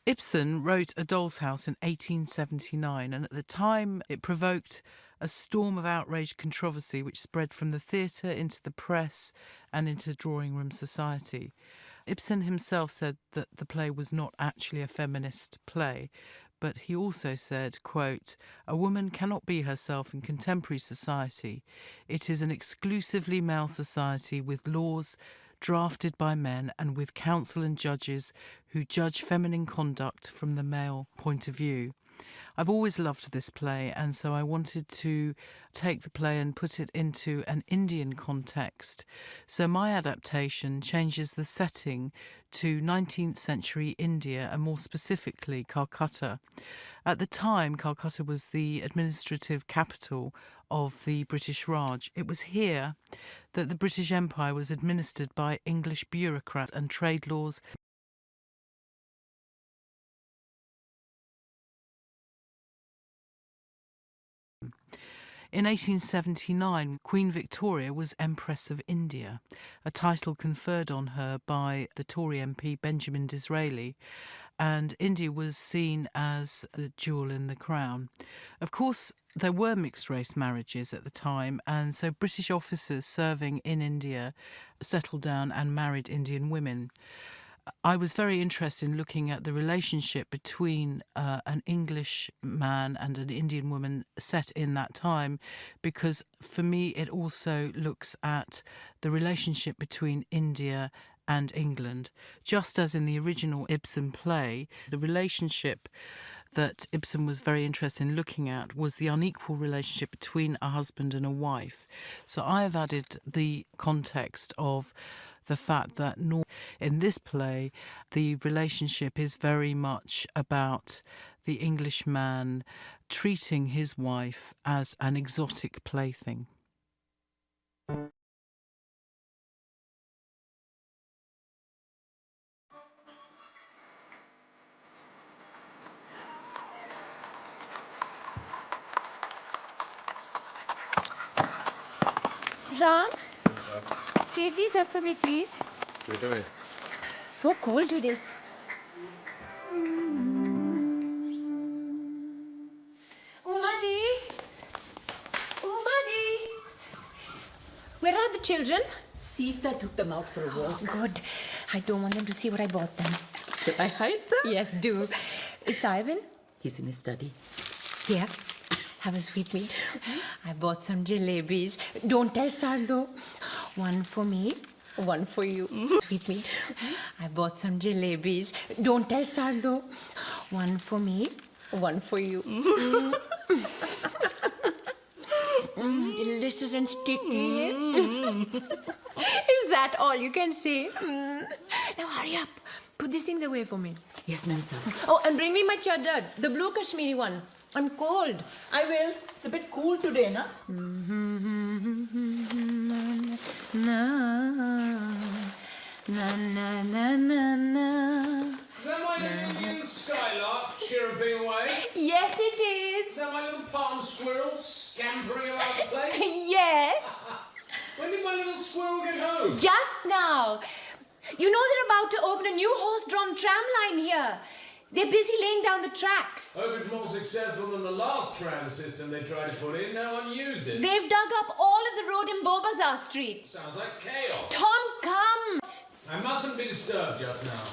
Ibsen wrote A Doll's House in 1879, and at the time it provoked a storm of outraged controversy which spread from the theatre into the press and into drawing room society. Ibsen himself said that the play was not actually a feminist play, but he also said, quote, "A woman cannot be herself in contemporary society. It is an exclusively male society with laws drafted by men and with counsel and judges who judge feminine conduct from the male point of view." I've always loved this play, and so I wanted to take the play and put it into an Indian context. So my adaptation changes the setting to 19th century India, and more specifically Calcutta. At the time, Calcutta was the administrative capital of the British Raj. It was here that the British Empire was administered by English bureaucrats, and trade laws In 1879, Queen Victoria was Empress of India, a title conferred on her by the Tory MP Benjamin Disraeli, and India was seen as the jewel in the crown. Of course, there were mixed-race marriages at the time, and so British officers serving in India settled down and married Indian women. I was very interested in looking at the relationship between an English man and an Indian woman set in that time, because for me it also looks at the relationship between India and England. Just as in the original Ibsen play, the relationship that Ibsen was very interested in looking at was the unequal relationship between a husband and a wife. So I have added the context of the fact that in this play, the relationship is very much about the English man treating his wife as an exotic plaything. Ram, take these up for me, please. Right away. So cold today. Umadi! Umadi! Where are the children? Sita took them out for a walk. Oh, good. I don't want them to see what I bought them. Shall I hide them? Yes, do. Is Ivan? He's in his study. Here. Have a sweetmeat. I bought some jalebis. Don't tell Sad though. One for me, one for you. Sweetmeat. I bought some jalebis. Don't tell Sad though. One for me, one for you. Delicious and sticky. Is that all you can say? Now hurry up. Put these things away for me. Yes, ma'am, sir. Oh, and bring me my chadar, the blue Kashmiri one. I'm cold. I will. It's a bit cool today, na? Na na na na na. Is that my little Indian skylark chirruping away? Yes, it Is is. that my little palm squirrel scampering around the place? Yes. When did my little squirrel get home? Just now. You know they're about to open a new horse-drawn tram line here. They're busy laying down the tracks. Hope it's more successful than the last tram system they tried to put in. No one used it. They've dug up all of the road in Bobazar Street. Sounds like chaos. Tom, come. I mustn't be disturbed just now.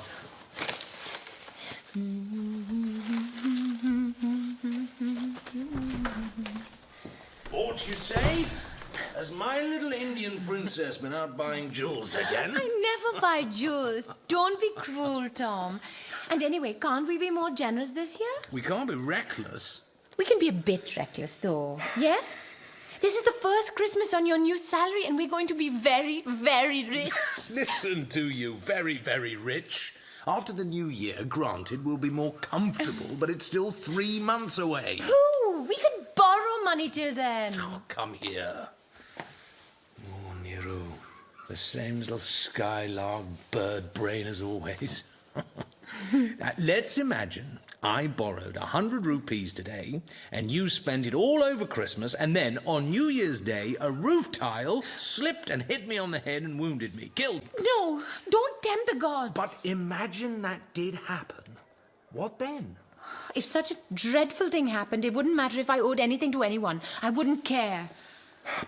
What you say? Has my little Indian princess been out buying jewels again? I never buy jewels. Don't be cruel, Tom. And anyway, can't we be more generous this year? We can't be reckless. We can be a bit reckless, though. Yes? This is the first Christmas on your new salary, and we're going to be very, very rich. Listen to you, very, very rich. After the new year, granted, we'll be more comfortable, but it's still 3 months away. Pooh! We could borrow money till then. Oh, come here. Oh, Niru, the same little skylark bird brain as always. Now, let's imagine I borrowed 100 rupees today, and you spent it all over Christmas, and then on New Year's Day, a roof tile slipped and hit me on the head and wounded me, killed me. No, don't tempt the gods. But imagine that did happen. What then? If such a dreadful thing happened, it wouldn't matter if I owed anything to anyone. I wouldn't care.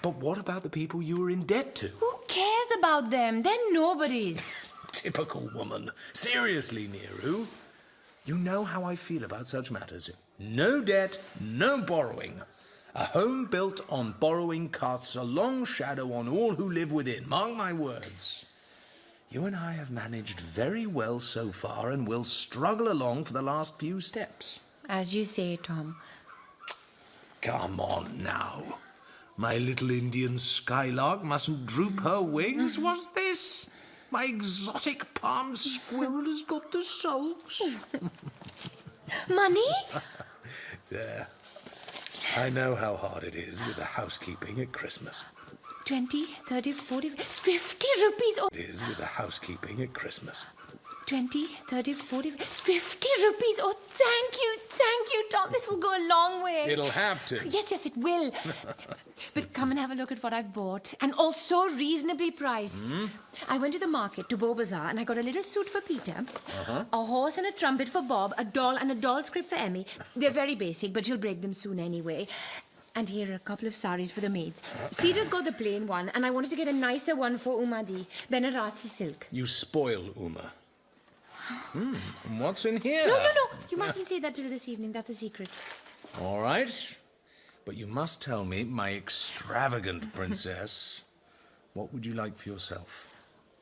But what about the people you were in debt to? Who cares about them? They're nobodies. Typical woman. Seriously, Neeru. You know how I feel about such matters. No debt, no borrowing. A home built on borrowing casts a long shadow on all who live within. Mark my words. You and I have managed very well so far and will struggle along for the last few steps. As you say, Tom. Come on now. My little Indian skylark mustn't droop her wings. What's this? My exotic palm squirrel has got the sulks. Money? There. I know how hard it is with the housekeeping at Christmas. 20, 30, 40, 50 rupees. Oh, It is with the housekeeping at Christmas. 20, 30, 40, 50 rupees. Oh, thank you, Tom. This will go a long way. It'll have to. Yes, it will. But come and have a look at what I've bought. And also reasonably priced. I went to the market, to Beau Bazaar, and I got a little suit for Peter, a horse and a trumpet for Bob, a doll and a doll script for Emmy. They're very basic, but she'll break them soon anyway. And here are a couple of saris for the maids. Cedar's got the plain one, and I wanted to get a nicer one for Umadi, Benarasi silk. You spoil Uma. And what's in here? No. You mustn't say that till this evening. That's a secret. All right. But you must tell me, my extravagant princess, what would you like for yourself?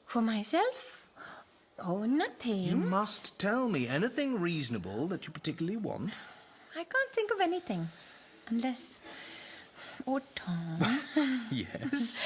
For myself? Oh, nothing. You must tell me anything reasonable that you particularly want. I can't think of anything. Unless... Oh, Tom. Yes.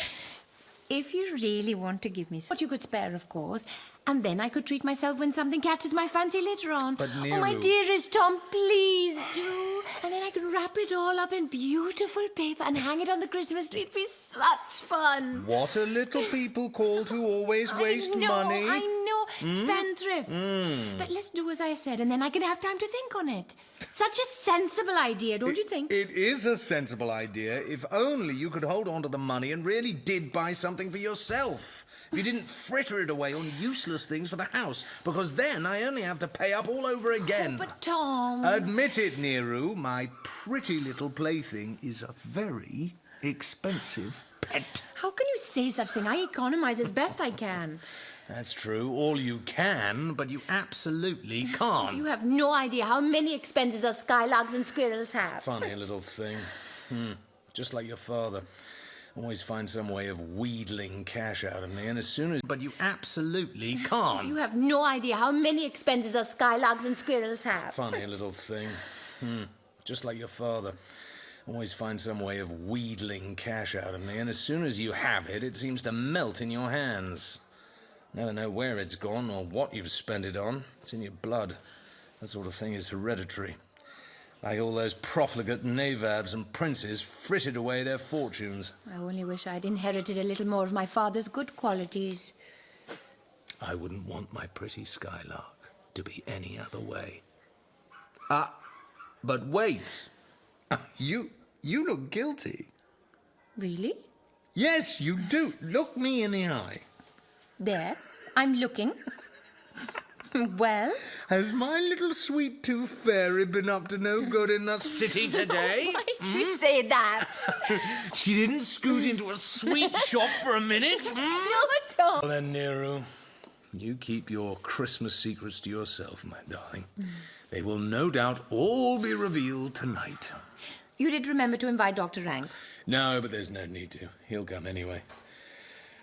If you really want to give me what you could spare, of course, and then I could treat myself when something catches my fancy later on. But, Oh, my Neeru- dearest Tom, please do. And then I could wrap it all up in beautiful paper and hang it on the Christmas tree. It'd be such fun. What a little people call to always waste money. I know. Spendthrifts. But let's do as I said, and then I can have time to think on it. Such a sensible idea, don't you think? It is a sensible idea if only you could hold on to the money and really did buy something for yourself. If you didn't fritter it away on useless things for the house, because then I only have to pay up all over again. But, Tom... Admit it, Neeru, my pretty little plaything is a very expensive pet. How can you say such thing? I economize as best I can. That's true, all you can, but you absolutely can't. You have no idea how many expenses us skylarks and squirrels have. Funny little thing. Just like your father. Always find some way of wheedling cash out of me, and as soon as... But you absolutely can't. You have no idea how many expenses us skylarks and squirrels have. Funny little thing. Just like your father. Always find some way of wheedling cash out of me, and as soon as you have it, it seems to melt in your hands. Never know where it's gone or what you've spent it on. It's in your blood. That sort of thing is hereditary. Like all those profligate nababs and princes frittered away their fortunes. I only wish I'd inherited a little more of my father's good qualities. I wouldn't want my pretty skylark to be any other way. But wait. You look guilty. Really? Yes, you do. Look me in the eye. There. I'm looking. Well? Has my little sweet tooth fairy been up to no good in the city today? Why did you say that? She didn't scoot into a sweet shop for a minute? No, Tom. Well then, Neeru, you keep your Christmas secrets to yourself, my darling. They will no doubt all be revealed tonight. You did remember to invite Dr. Rank. No, but there's no need to. He'll come anyway.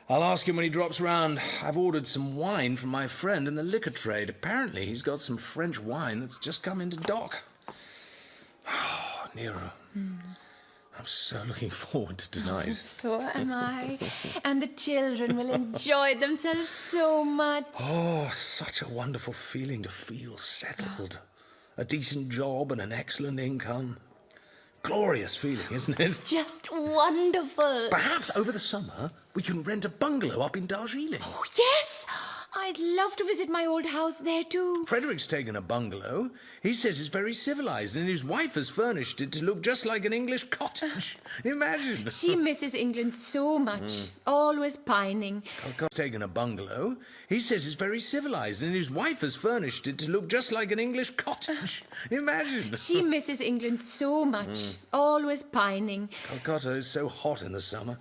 I'll ask him when he drops round. I've ordered some wine from my friend in the liquor trade. Apparently he's got some French wine that's just come into dock. Oh, Neeru, I'm so looking forward to tonight. So am I. And the children will enjoy themselves so much. Oh, such a wonderful feeling to feel settled. A decent job and an excellent income. Glorious feeling, isn't it? Just wonderful. Perhaps over the summer we can rent a bungalow up in Darjeeling. Oh, yes! I'd love to visit my old house there too. Frederick's taken a bungalow. He says it's very civilized, and his wife has furnished it to look just like an English cottage. Imagine. She misses England so much. Always pining. Calcutta's taken a bungalow. He says it's very civilized, and his wife has furnished it to look just like an English cottage. Imagine. She misses England so much. Always pining. Calcutta is so hot in the summer.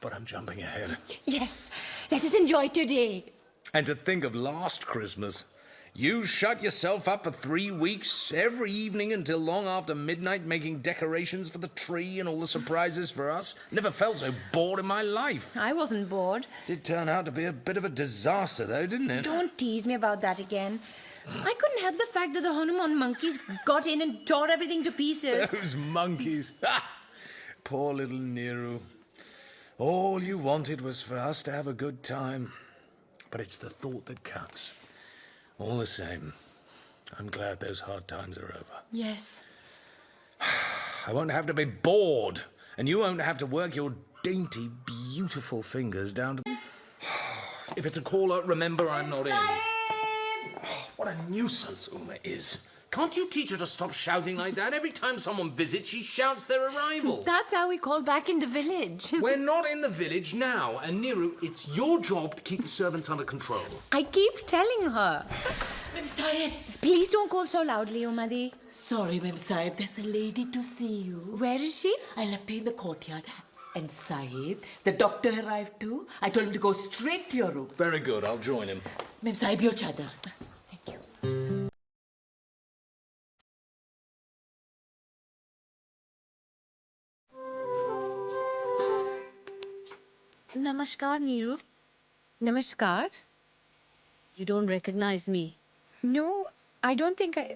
But I'm jumping ahead. Yes, let us enjoy today. And to think of last Christmas. You shut yourself up for 3 weeks, every evening until long after midnight, making decorations for the tree and all the surprises for us. Never felt so bored in my life. I wasn't bored. Did turn out to be a bit of a disaster, though, didn't it? Don't tease me about that again. I couldn't help the fact that the Hanuman monkeys got in and tore everything to pieces. Those monkeys. Poor little Nero. All you wanted was for us to have a good time. But it's the thought that counts. All the same, I'm glad those hard times are over. Yes. I won't have to be bored, and you won't have to work your dainty, beautiful fingers down to... If it's a caller, remember I'm not in. What a nuisance Uma is. Can't you teach her to stop shouting like that? Every time someone visits, she shouts their arrival. That's how we call back in the village. We're not in the village now, and Niru, it's your job to keep the servants under control. I keep telling her. Mem Sahib. Please don't call so loudly, Umadi. Sorry, Mem Sahib. There's a lady to see you. Where is she? I left her in the courtyard. And Sahib, the doctor arrived too. I told him to go straight to your room. Very good, I'll join him. Mem Sahib, your chadar. Thank you. Namaskar, Neeru. Namaskar. You don't recognize me. No, I don't think I...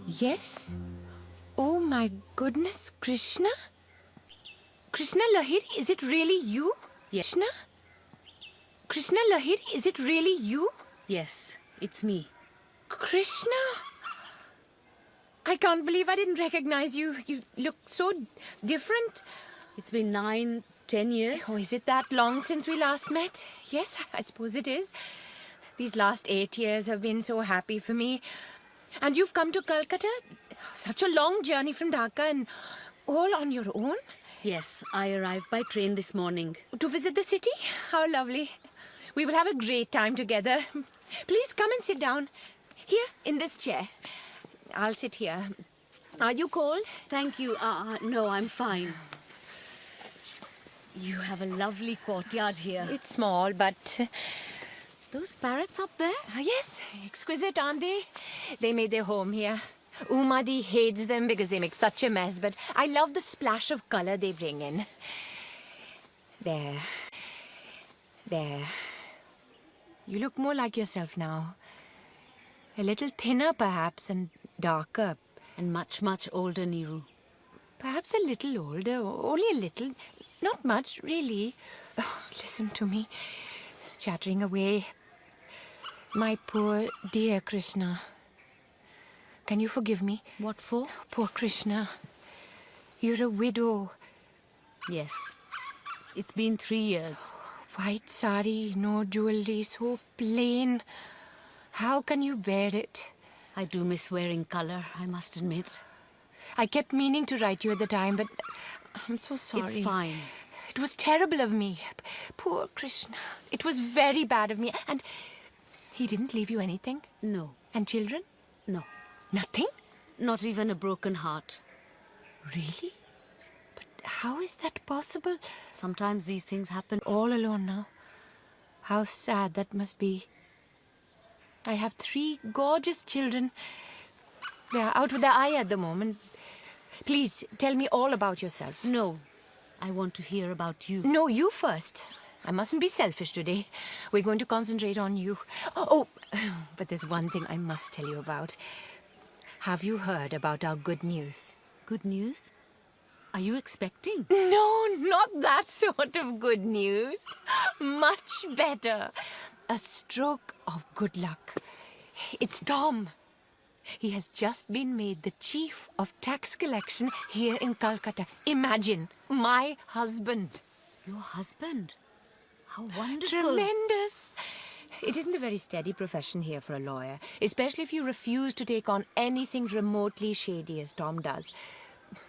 Yes? Oh my goodness, Krishna? Krishna Lahiri, is it really you? Yes. Krishna? Krishna Lahiri, is it really you? Yes, it's me. Krishna? I can't believe I didn't recognize you. You look so different. It's been 9, 10 years. Oh, is it that long since we last met? Yes, I suppose it is. These last 8 years have been so happy for me. And you've come to Calcutta? Such a long journey from Dhaka and all on your own? Yes, I arrived by train this morning. To visit the city? How lovely. We will have a great time together. Please come and sit down. Here, in this chair. I'll sit here. Are you cold? Thank you. No, I'm fine. You have a lovely courtyard here. It's small, but... Those parrots up there? yes, exquisite, aren't they? They made their home here. Umadi hates them because they make such a mess, but I love the splash of color they bring in. There. There. You look more like yourself now. A little thinner, perhaps, and darker. And much, much older, Neeru. Perhaps a little older, only a little. Not much, really. Oh, listen to me. Chattering away. My poor, dear Krishna. Can you forgive me? What for? Poor Krishna. You're a widow. Yes. It's been 3 years. White sari, no jewelry, so plain. How can you bear it? I do miss wearing color, I must admit. I kept meaning to write you at the time, but I'm so sorry. It's fine. It was terrible of me. Poor Krishna. It was very bad of me. And he didn't leave you anything? No. And children? No. Nothing? Not even a broken heart. Really? But how is that possible? Sometimes these things happen. All alone now. How sad that must be. I have 3 gorgeous children. They are out with their eye at the moment. Please, tell me all about yourself. No. I want to hear about you. No, you first. I mustn't be selfish today. We're going to concentrate on you. Oh, but there's one thing I must tell you about. Have you heard about our good news? Good news? Are you expecting? No, not that sort of good news. Much better. A stroke of good luck. It's Tom. He has just been made the chief of tax collection here in Calcutta. Imagine, my husband. Your husband? How wonderful. Tremendous. It isn't a very steady profession here for a lawyer, especially if you refuse to take on anything remotely shady as Tom does.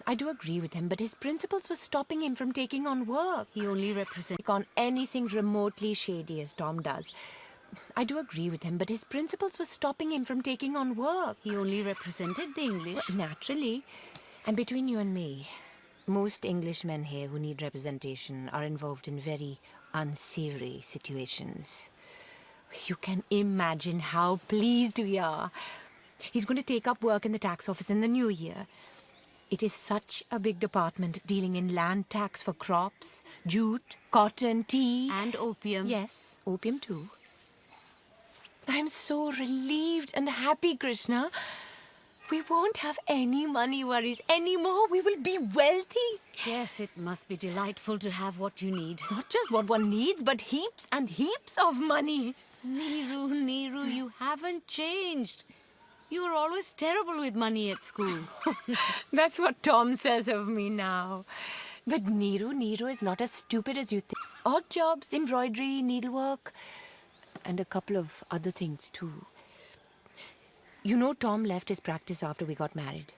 I do agree with him, but his principles were stopping him from taking on work. He only represents... Take on anything remotely shady as Tom does. I do agree with him, but his principles were stopping him from taking on work. He only represented the English. Well, naturally. And between you and me, most Englishmen here who need representation are involved in very unsavory situations. You can imagine how pleased we are. He's going to take up work in the tax office in the new year. It is such a big department dealing in land tax for crops, jute, cotton, tea. And opium. Yes, opium too. I'm so relieved and happy, Krishna. We won't have any money worries anymore. We will be wealthy. Yes, it must be delightful to have what you need. Not just what one needs, but heaps and heaps of money. Neeru, you haven't changed. You were always terrible with money at school. That's what Tom says of me now. But Neeru is not as stupid as you think. Odd jobs, embroidery, needlework, and a couple of other things too. You know, Tom left his practice after we got married.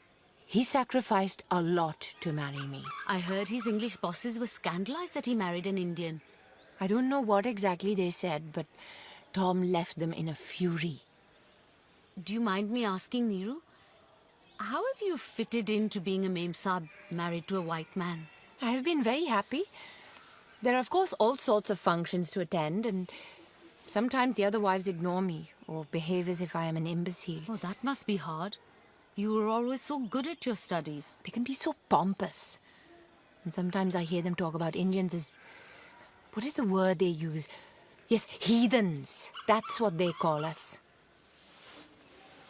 He sacrificed a lot to marry me. I heard his English bosses were scandalized that he married an Indian. I don't know what exactly they said, but Tom left them in a fury. Do you mind me asking, Neeru? How have you fitted into being a Mem Saab married to a white man? I have been very happy. There are, of course, all sorts of functions to attend, and sometimes the other wives ignore me or behave as if I am an imbecile. Oh, that must be hard. You were always so good at your studies. They can be so pompous. And sometimes I hear them talk about Indians as... What is the word they use? Yes, heathens. That's what they call us.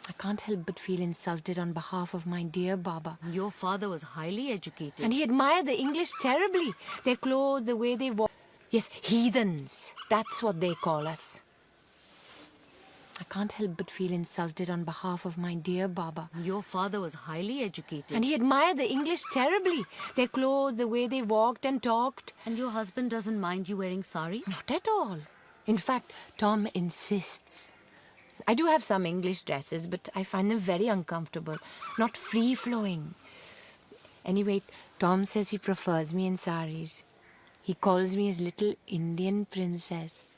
I can't help but feel insulted on behalf of my dear Baba. Your father was highly educated. And he admired the English terribly. Their clothes, the way they walk. Yes, heathens. That's what they call us. I can't help but feel insulted on behalf of my dear Baba. Your father was highly educated. And he admired the English terribly. Their clothes, the way they walked and talked. And your husband doesn't mind you wearing saris? Not at all. In fact, Tom insists. I do have some English dresses, but I find them very uncomfortable, not free-flowing. Anyway, Tom says he prefers me in saris. He calls me his little Indian princess.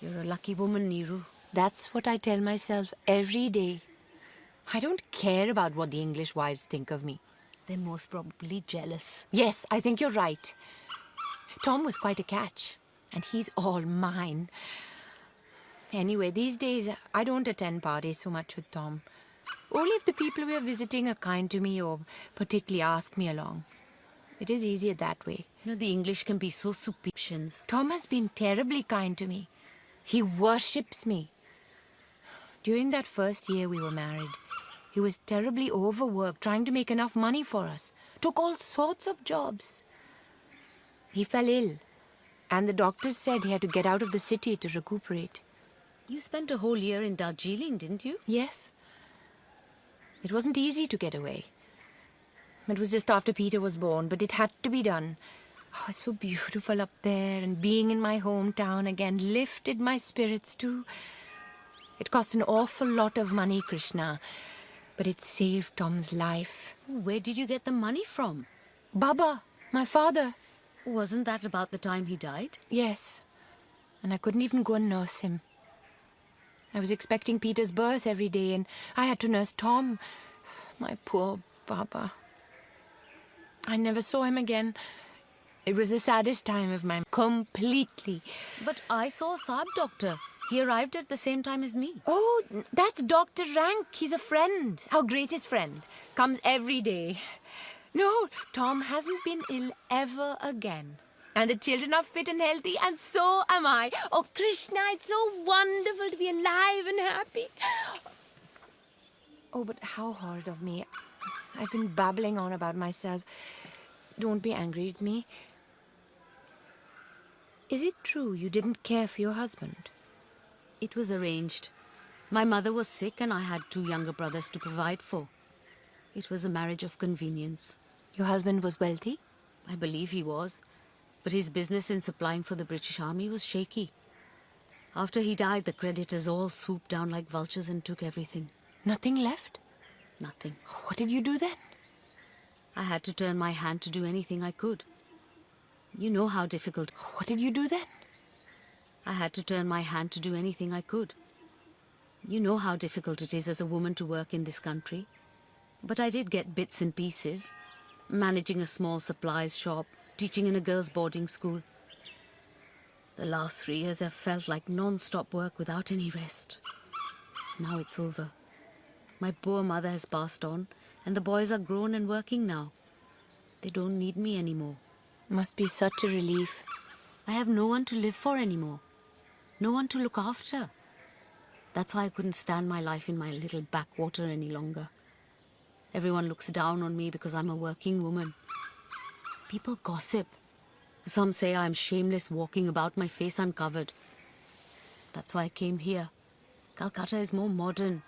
You're a lucky woman, Neeru. That's what I tell myself every day. I don't care about what the English wives think of me. They're most probably jealous. Yes, I think you're right. Tom was quite a catch, and he's all mine. Anyway, these days, I don't attend parties so much with Tom. Only if the people we are visiting are kind to me or particularly ask me along. It is easier that way. You know, the English can be so superior. Tom has been terribly kind to me. He worships me. During that first year we were married, he was terribly overworked trying to make enough money for us. Took all sorts of jobs. He fell ill, and the doctors said he had to get out of the city to recuperate. You spent a whole year in Darjeeling, didn't you? Yes. It wasn't easy to get away. It was just after Peter was born, but it had to be done. Oh, it's so beautiful up there, and being in my hometown again lifted my spirits too. It cost an awful lot of money, Krishna, but it saved Tom's life. Where did you get the money from? Baba, my father. Wasn't that about the time he died? Yes, and I couldn't even go and nurse him. I was expecting Peter's birth every day, and I had to nurse Tom. My poor Baba. I never saw him again. It was the saddest time of my life. Completely. But I saw a Saab doctor. He arrived at the same time as me. Oh, that's Dr. Rank. He's a friend. Our greatest friend. Comes every day. No, Tom hasn't been ill ever again. And the children are fit and healthy, and so am I. Oh, Krishna, it's so wonderful to be alive and happy. Oh, but how horrid of me. I've been babbling on about myself. Don't be angry with me. Is it true you didn't care for your husband? It was arranged. My mother was sick and I had 2 younger brothers to provide for. It was a marriage of convenience. Your husband was wealthy? I believe he was. But his business in supplying for the British Army was shaky. After he died, the creditors all swooped down like vultures and took everything. Nothing left? Nothing. What did you do then? I had to turn my hand to do anything I could. You know how difficult. What did you do then? I had to turn my hand to do anything I could. You know how difficult it is as a woman to work in this country. But I did get bits and pieces. Managing a small supplies shop, teaching in a girls' boarding school. The last 3 years have felt like non-stop work without any rest. Now it's over. My poor mother has passed on, and the boys are grown and working now. They don't need me anymore. Must be such a relief. I have no one to live for anymore. No one to look after. That's why I couldn't stand my life in my little backwater any longer. Everyone looks down on me because I'm a working woman. People gossip. Some say I'm shameless walking about my face uncovered. That's why I came here. Calcutta is more modern.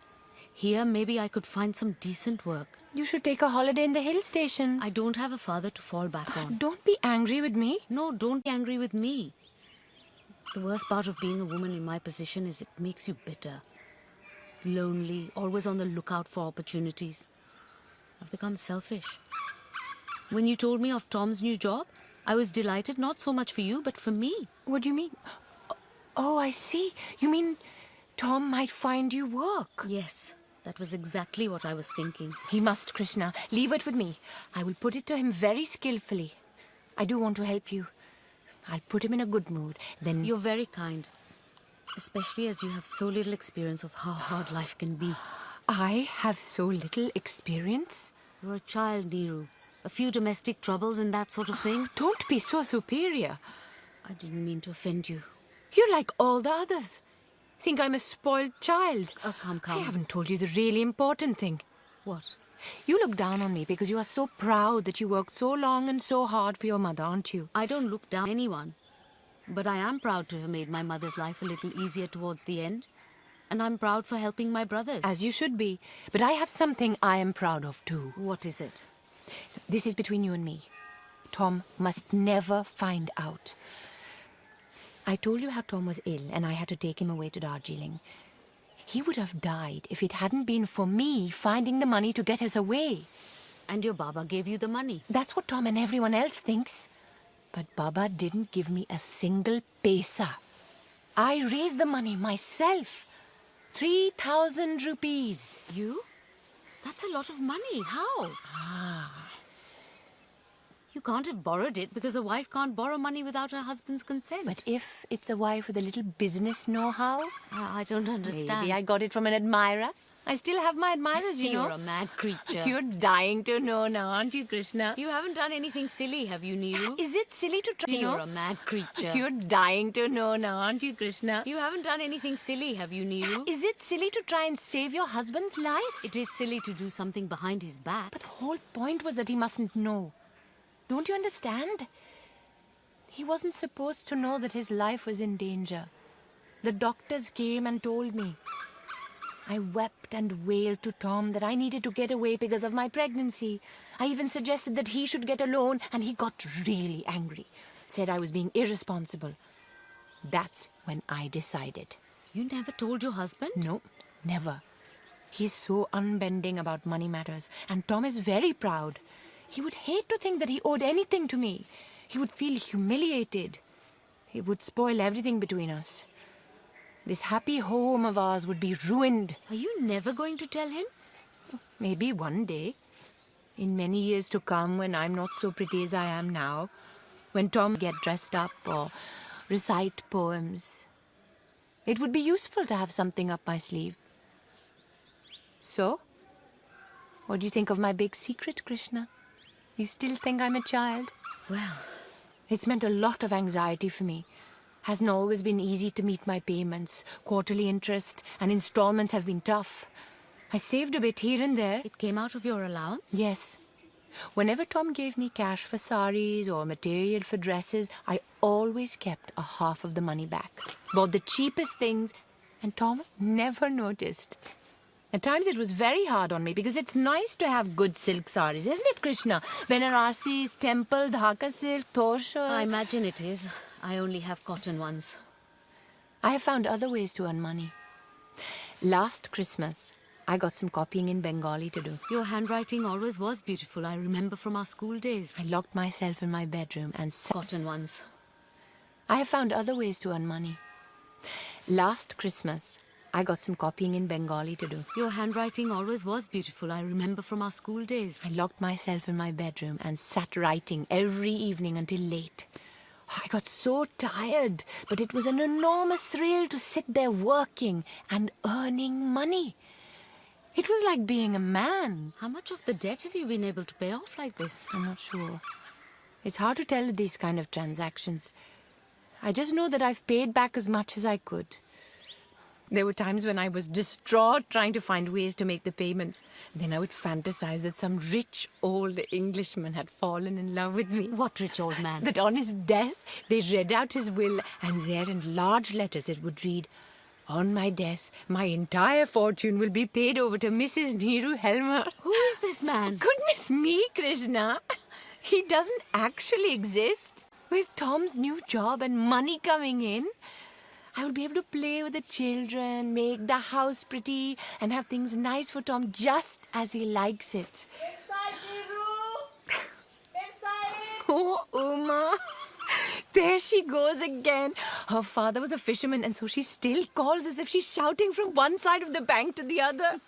Here, maybe I could find some decent work. You should take a holiday in the hill station. I don't have a father to fall back on. Don't be angry with me. No, don't be angry with me. The worst part of being a woman in my position is it makes you bitter. Lonely, always on the lookout for opportunities. I've become selfish. When you told me of Tom's new job, I was delighted not so much for you, but for me. What do you mean? Oh, I see. You mean Tom might find you work? Yes, that was exactly what I was thinking. He must, Krishna. Leave it with me. I will put it to him very skillfully. I do want to help you. I'll put him in a good mood. Then You're very kind. Especially as you have so little experience of how hard life can be. I have so little experience. You're a child, Neeru. A few domestic troubles and that sort of thing. Don't be so superior. I didn't mean to offend you. You're like all the others. Think I'm a spoiled child. Oh, come. I haven't told you the really important thing. What? You look down on me because you are so proud that you worked so long and so hard for your mother, aren't you? I don't look down on anyone. But I am proud to have made my mother's life a little easier towards the end. And I'm proud for helping my brothers. As you should be. But I have something I am proud of too. What is it? This is between you and me. Tom must never find out. I told you how Tom was ill and I had to take him away to Darjeeling. He would have died if it hadn't been for me finding the money to get us away. And your Baba gave you the money. That's what Tom and everyone else thinks. But Baba didn't give me a single paisa. I raised the money myself. 3,000 rupees. You? That's a lot of money. How? You can't have borrowed it because a wife can't borrow money without her husband's consent. But if it's a wife with a little business know-how, I don't understand. maybe I got it from an admirer. I still have my admirers, you know. You're a mad creature. You're dying to know now, aren't you, Krishna? You haven't done anything silly, have you, Neeru? Is it silly to try? You're a mad creature. You're dying to know now, aren't you, Krishna? You haven't done anything silly, have you, Neeru? Is it silly to try and save your husband's life? It is silly to do something behind his back. But the whole point was that he mustn't know. Don't you understand? He wasn't supposed to know that his life was in danger. The doctors came and told me. I wept and wailed to Tom that I needed to get away because of my pregnancy. I even suggested that he should get a loan, and he got really angry. Said I was being irresponsible. That's when I decided. You never told your husband? No, never. He's so unbending about money matters, and Tom is very proud. He would hate to think that he owed anything to me. He would feel humiliated. It would spoil everything between us. This happy home of ours would be ruined. Are you never going to tell him? Maybe one day. In many years to come, when I'm not so pretty as I am now. When Tom get dressed up or recite poems. It would be useful to have something up my sleeve. So, what do you think of my big secret, Krishna? You still think I'm a child? Well, It's meant a lot of anxiety for me. Hasn't always been easy to meet my payments. Quarterly interest and installments have been tough. I saved a bit here and there. it came out of your allowance? Yes. Whenever Tom gave me cash for saris or material for dresses, I always kept a half of the money back. Bought the cheapest things, and Tom never noticed. At times it was very hard on me because it's nice to have good silk saris, isn't it, Krishna? Banarasi's, temple, Dhaka silk, tosha. I imagine it is. I only have cotton ones. I have found other ways to earn money. Last Christmas, I got some copying in Bengali to do. Your handwriting always was beautiful. I remember from our school days. I locked myself in my bedroom and Cotton ones. I have found other ways to earn money. Last Christmas, I got some copying in Bengali to do. Your handwriting always was beautiful. I remember from our school days. I locked myself in my bedroom and sat writing every evening until late. I got so tired, but it was an enormous thrill to sit there working and earning money. It was like being a man. How much of the debt have you been able to pay off like this? I'm not sure. It's hard to tell with these kind of transactions. I just know that I've paid back as much as I could. There were times when I was distraught trying to find ways to make the payments. Then I would fantasize that some rich old Englishman had fallen in love with me. What rich old man? That on his death, they read out his will, and there in large letters it would read, "On my death, my entire fortune will be paid over to Mrs. Neeru Helmer." Who is this man? Goodness me, Krishna. He doesn't actually exist. With Tom's new job and money coming in, I will be able to play with the children, make the house pretty, and have things nice for Tom just as he likes it. Oh, Uma. There she goes again. Her father was a fisherman, and so she still calls as if she's shouting from one side of the bank to the other.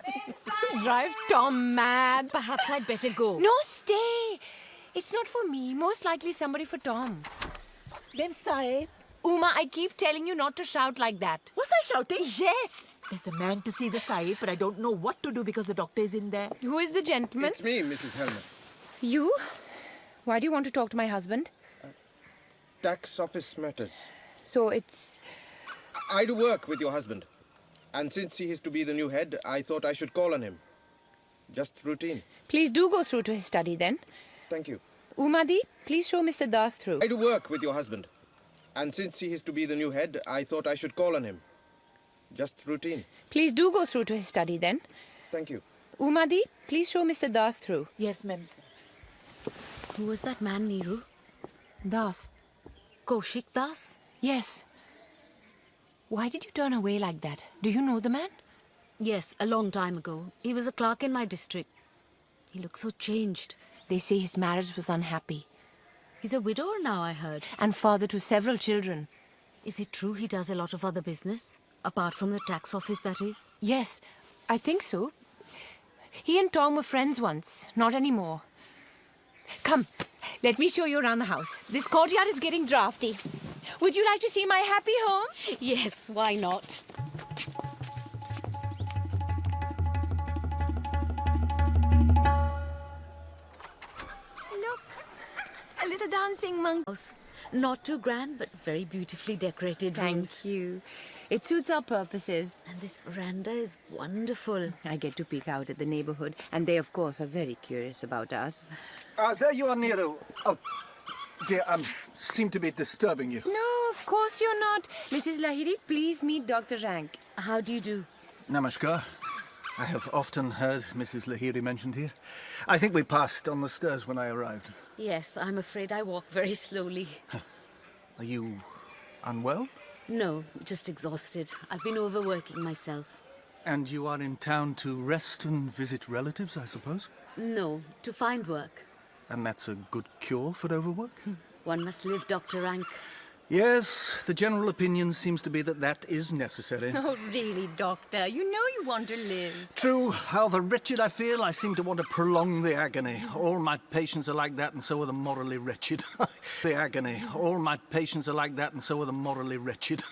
Drives Tom mad. Perhaps I'd better go. No, stay. It's not for me. Most likely somebody for Tom. Mem Sahib, Uma, I keep telling you not to shout like that. was I shouting? Yes. There's a man to see the Sahib, but I don't know what to do because the doctor is in there. Who is the gentleman? It's me, Mrs. Helmer. You? Why do you want to talk to my husband? Tax office matters. So it's... I do work with your husband. And since he is to be the new head, I thought I should call on him. Just routine. Please do go through to his study then. Thank you. Umadi, please show Mr. Das through. I do work with your husband. And since he is to be the new head, I thought I should call on him. Just routine. Please do go through to his study then. Thank you. Umadi, please show Mr. Das through. Yes, Mem Sahib. Who was that man, Neeru? Das? Kaushik Das? Yes. Why did you turn away like that? Do you know the man? Yes, a long time ago. He was a clerk in my district. He looks so changed. They say his marriage was unhappy. He's a widower now, I heard. And father to several children. Is it true he does a lot of other business? Apart from the tax office, that is? Yes, I think so. He and Tom were friends once. Not anymore. Come, let me show you around the house. This courtyard is getting drafty. Would you like to see my happy home? Yes, why not? Look, a little dancing monkey. Not too grand, but very beautifully decorated rooms. Thank you. It suits our purposes. And this veranda is wonderful. I get to peek out at the neighborhood, and they, of course, are very curious about us. There you are, Nero. Oh, dear, I seem to be disturbing you. No, of course you're not. Mrs. Lahiri, please meet Dr. Rank. How do you do? Namaskar. I have often heard Mrs. Lahiri mentioned here. I think we passed on the stairs when I arrived. Yes, I'm afraid I walk very slowly. Are you unwell? No, just exhausted. I've been overworking myself. And you are in town to rest and visit relatives, I suppose? No, to find work. And that's a good cure for overwork? One must live, Dr. Rank. Yes, the general opinion seems to be that that is necessary. Oh, really, Doctor? You know you want to live. True. However wretched I feel, I seem to want to prolong the agony. All my patients are like that, and so are the morally wretched. The agony. All my patients are like that, and so are the morally wretched.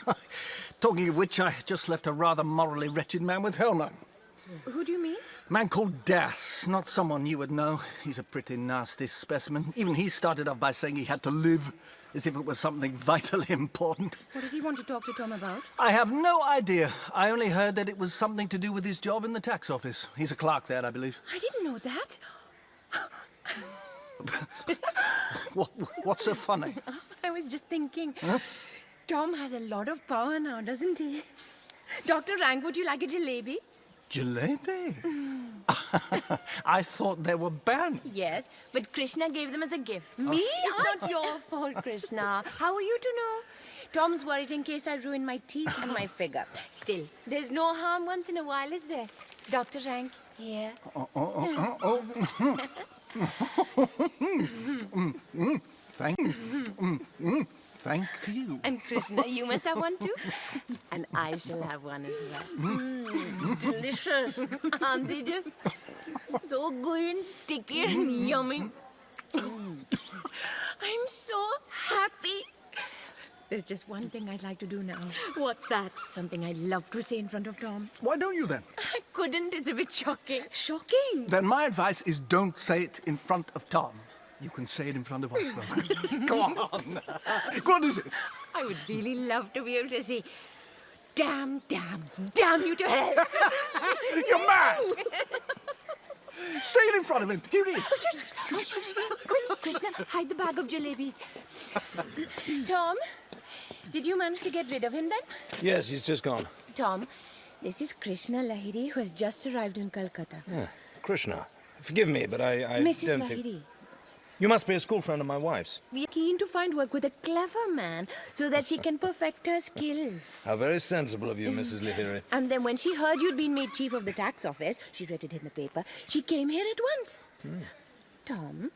Talking of which, I just left a rather morally wretched man with Helmer. Who do you mean? A man called Das, not someone you would know. He's a pretty nasty specimen. Even he started off by saying he had to live, as if it was something vitally important. What did he want to talk to Tom about? I have no idea. I only heard that it was something to do with his job in the tax office. He's a clerk there, I believe. I didn't know that. What's so funny? I was just thinking. Huh? Tom has a lot of power now, doesn't he? Dr. Rank, would you like a jalebi? Jalebi? I thought they were banned. Yes, but Krishna gave them as a gift. Me? It's not your fault, Krishna. How are you to know? Tom's worried in case I ruin my teeth and my figure. Still, there's no harm once in a while, is there? Dr. Rank, here. Thank you. And Krishna, you must have one too. And I shall have one as well. Delicious. Aren't they just so good and sticky and yummy? I'm so happy. There's just one thing I'd like to do now. What's that? Something I'd love to say in front of Tom. Why don't you then? I couldn't. It's a bit shocking. Shocking. Then my advice is don't say it in front of Tom. You can say it in front of us, though. Go on. What is it? I would really love to be able to say, damn, damn, damn you to hell. You're mad! Say it in front of him. Here he is. Quick, Krishna, hide the bag of jalebis. Tom, did you manage to get rid of him then? Yes, he's just gone. Tom, this is Krishna Lahiri, who has just arrived in Calcutta. Yeah. Krishna, forgive me, but I Mrs. don't Lahiri. think... You must be a school friend of my wife's. We are keen to find work with a clever man so that she can perfect her skills. How very sensible of you, Mrs. Lahiri. And then when she heard you'd been made chief of the tax office, she read it in the paper, she came here at once. Tom,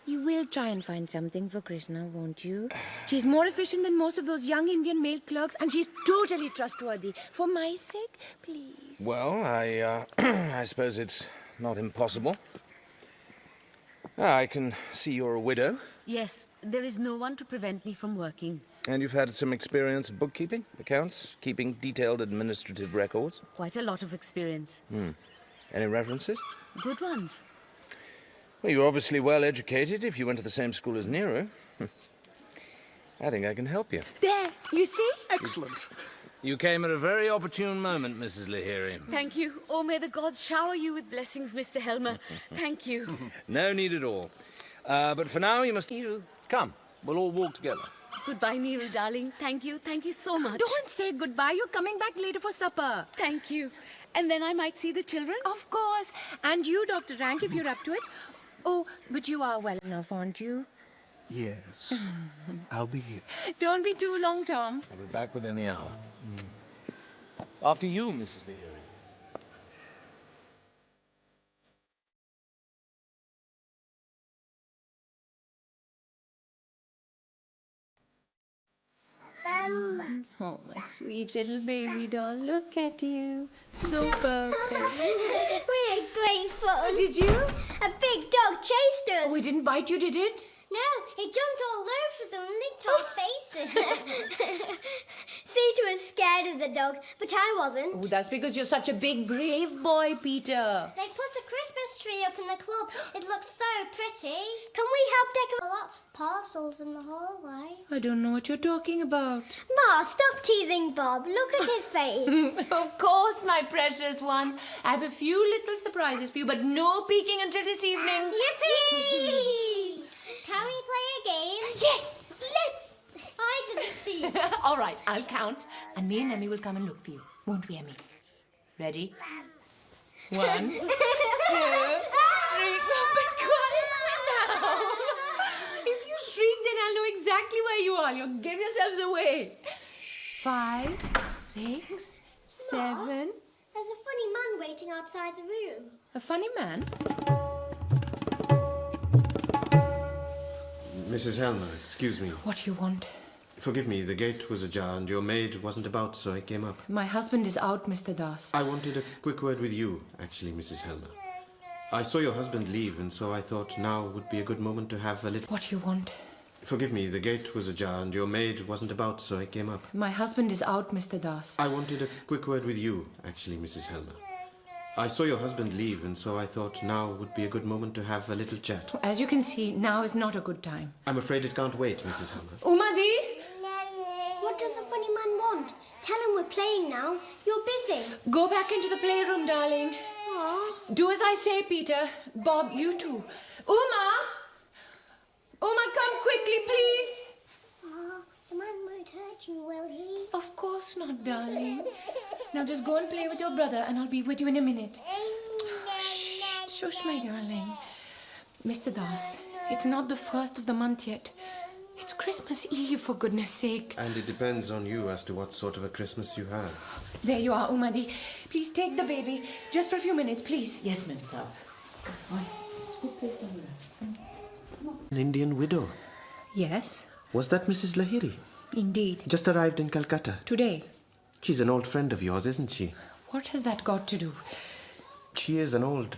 you will try and find something for Krishna, won't you? She's more efficient than most of those young Indian mail clerks, and she's totally trustworthy. For my sake, please. Well, I suppose it's not impossible. I can see you're a widow. Yes, there is no one to prevent me from working. And you've had some experience of bookkeeping, accounts, keeping detailed administrative records. Quite a lot of experience. Any references? Good ones. Well, you're obviously well educated if you went to the same school as Nero. I think I can help you. There, you see? Excellent. You came at a very opportune moment, Mrs. Lahiri. Thank you. Oh, may the gods shower you with blessings, Mr. Helmer. Thank you. No need at all. But for now, you must... Neeru. Come, we'll all walk together. Goodbye, Neeru, darling. Thank you. Thank you so much. Don't say goodbye. You're coming back later for supper. Thank you. And then I might see the children? Of course. And you, Dr. Rank, if you're up to it. Oh, but you are well enough, aren't you? Yes. I'll be here. Don't be too long, Tom. I'll be back within the hour. After you, Mrs. Lahiri. Oh, my sweet little baby doll, look at you. So perfect. We had great fun. Did you? A big dog chased us. Oh, it didn't bite you, did it? No, it jumped all over us and licked our faces. Peter was scared of the dog, but I wasn't. Oh, that's because you're such a big, brave boy, Peter. They put a Christmas tree up in the club. It looks so pretty. Can we help decorate lots of parcels in the hallway? I don't know what you're talking about. Ma, stop teasing Bob. Look at his face. Of course, my precious one. I have a few little surprises for you, but no peeking until this evening. Yippee! Can we play a game? Yes, let's. I didn't see. All right, I'll count, and me and Emmy will come and look for you. Won't we, Emmy? Ready? 1, 2, 3. But quiet now. If you shriek, then I'll know exactly where you are. You'll give yourselves away. 5, 6, 7. There's a funny man waiting outside the room. A funny man? Mrs. Helmer, excuse me. What do you want? Forgive me, the gate was ajar and your maid wasn't about, so I came up. My husband is out, Mr. Das. I wanted a quick word with you, actually, Mrs. Helmer. I saw your husband leave, and so I thought now would be a good moment to have a little... What do you want? Forgive me, the gate was ajar and your maid wasn't about, so I came up. My husband is out, Mr. Das. I wanted a quick word with you, actually, Mrs. Helmer. I saw your husband leave, and so I thought now would be a good moment to have a little chat. As you can see, now is not a good time. I'm afraid it can't wait, Mrs. Helmer. Umadi? What does the funny man want? Tell him we're playing now. You're busy. Go back into the playroom, darling. Aww. Do as I say, Peter. Bob, you too. Uma! Uma, come quickly, please. The man won't hurt you, will he? Of course not, darling. Now just go and play with your brother and I'll be with you in a minute. Shush, my darling. Mr. Das, it's not the first of the month yet. It's Christmas Eve, for goodness sake. And it depends on you as to what sort of a Christmas you have. There you are, Umadi. Please take the baby. Just for a few minutes, please. Yes, ma'am, sir. Let's go play somewhere. An Indian widow. Yes, Was that Mrs. Lahiri? indeed. Just arrived in Calcutta. Today. She's an old friend of yours, isn't she? What has that got to do? She is an old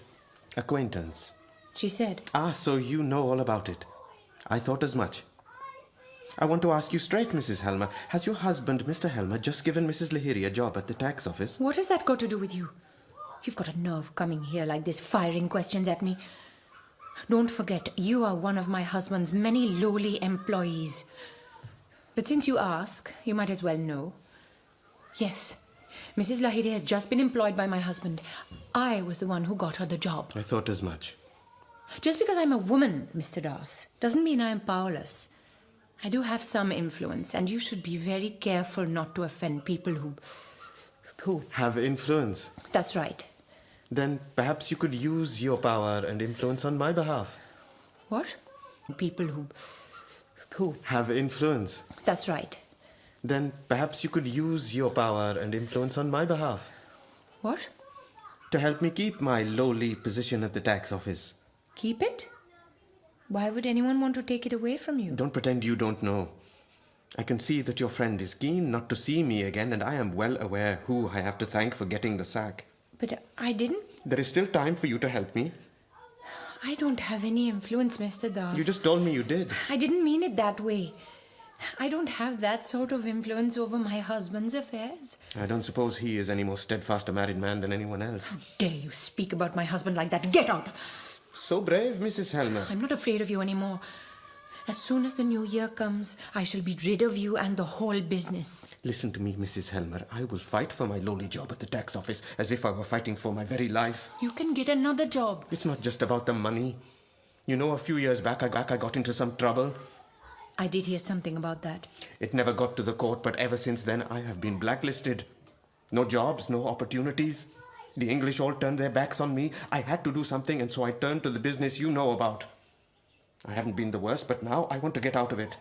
acquaintance. She said. Ah, so you know all about it. I thought as much. I want to ask you straight, Mrs. Helmer. Has your husband, Mr. Helmer, just given Mrs. Lahiri a job at the tax office? What has that got to do with you? You've got a nerve coming here like this, firing questions at me. Don't forget, you are one of my husband's many lowly employees. But since you ask, you might as well know. Yes, Mrs. Lahiri has just been employed by my husband. I was the one who got her the job. I thought as much. Just because I'm a woman, Mr. Das, doesn't mean I am powerless. I do have some influence, and you should be very careful not to offend people who... Have influence? That's right. Then perhaps you could use your power and influence on my behalf. What? People who... Have influence? That's right. Then perhaps you could use your power and influence on my behalf. What? To help me keep my lowly position at the tax office. Keep it? Why would anyone want to take it away from you? Don't pretend you don't know. I can see that your friend is keen not to see me again, and I am well aware who I have to thank for getting the sack. But I didn't... There is still time for you to help me. I don't have any influence, Mr. Das. You just told me you did. I didn't mean it that way. I don't have that sort of influence over my husband's affairs. I don't suppose he is any more steadfast a married man than anyone else. How dare you speak about my husband like that? Get out! So brave, Mrs. Helmer. I'm not afraid of you anymore. As soon as the new year comes, I shall be rid of you and the whole business. Listen to me, Mrs. Helmer. I will fight for my lowly job at the tax office as if I were fighting for my very life. You can get another job. It's not just about the money. You know, a few years back, I got into some trouble. I did hear something about that. It never got to the court, but ever since then, I have been blacklisted. No jobs, no opportunities. The English all turned their backs on me. I had to do something, and so I turned to the business you know about. I haven't been the worst, but now I want to get out of it.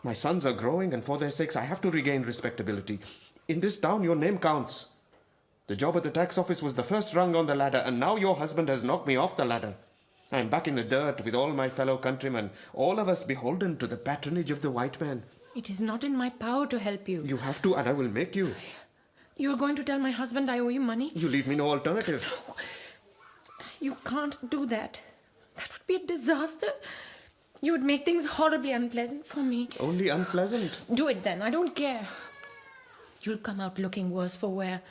My sons are growing, and for their sakes, I have to regain respectability. In this town, your name counts. The job at the tax office was the first rung on the ladder, and now your husband has knocked me off the ladder. I am back in the dirt with all my fellow countrymen, all of us beholden to the patronage of the white man. It is not in my power to help you. You have to, and I will make you. You're going to tell my husband I owe you money? You leave me no alternative. You can't do that. That would be a disaster. You would make things horribly unpleasant for me. Only unpleasant. Do it then. I don't care. You'll come out looking worse for wear.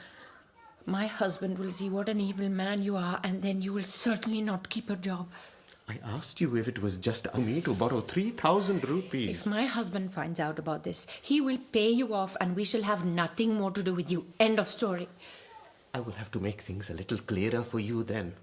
My husband will see what an evil man you are, and then you will certainly not keep a job. I asked you if it was just me to borrow 3,000 rupees. If my husband finds out about this, he will pay you off and we shall have nothing more to do with you. End of story. I will have to make things a little clearer for you then.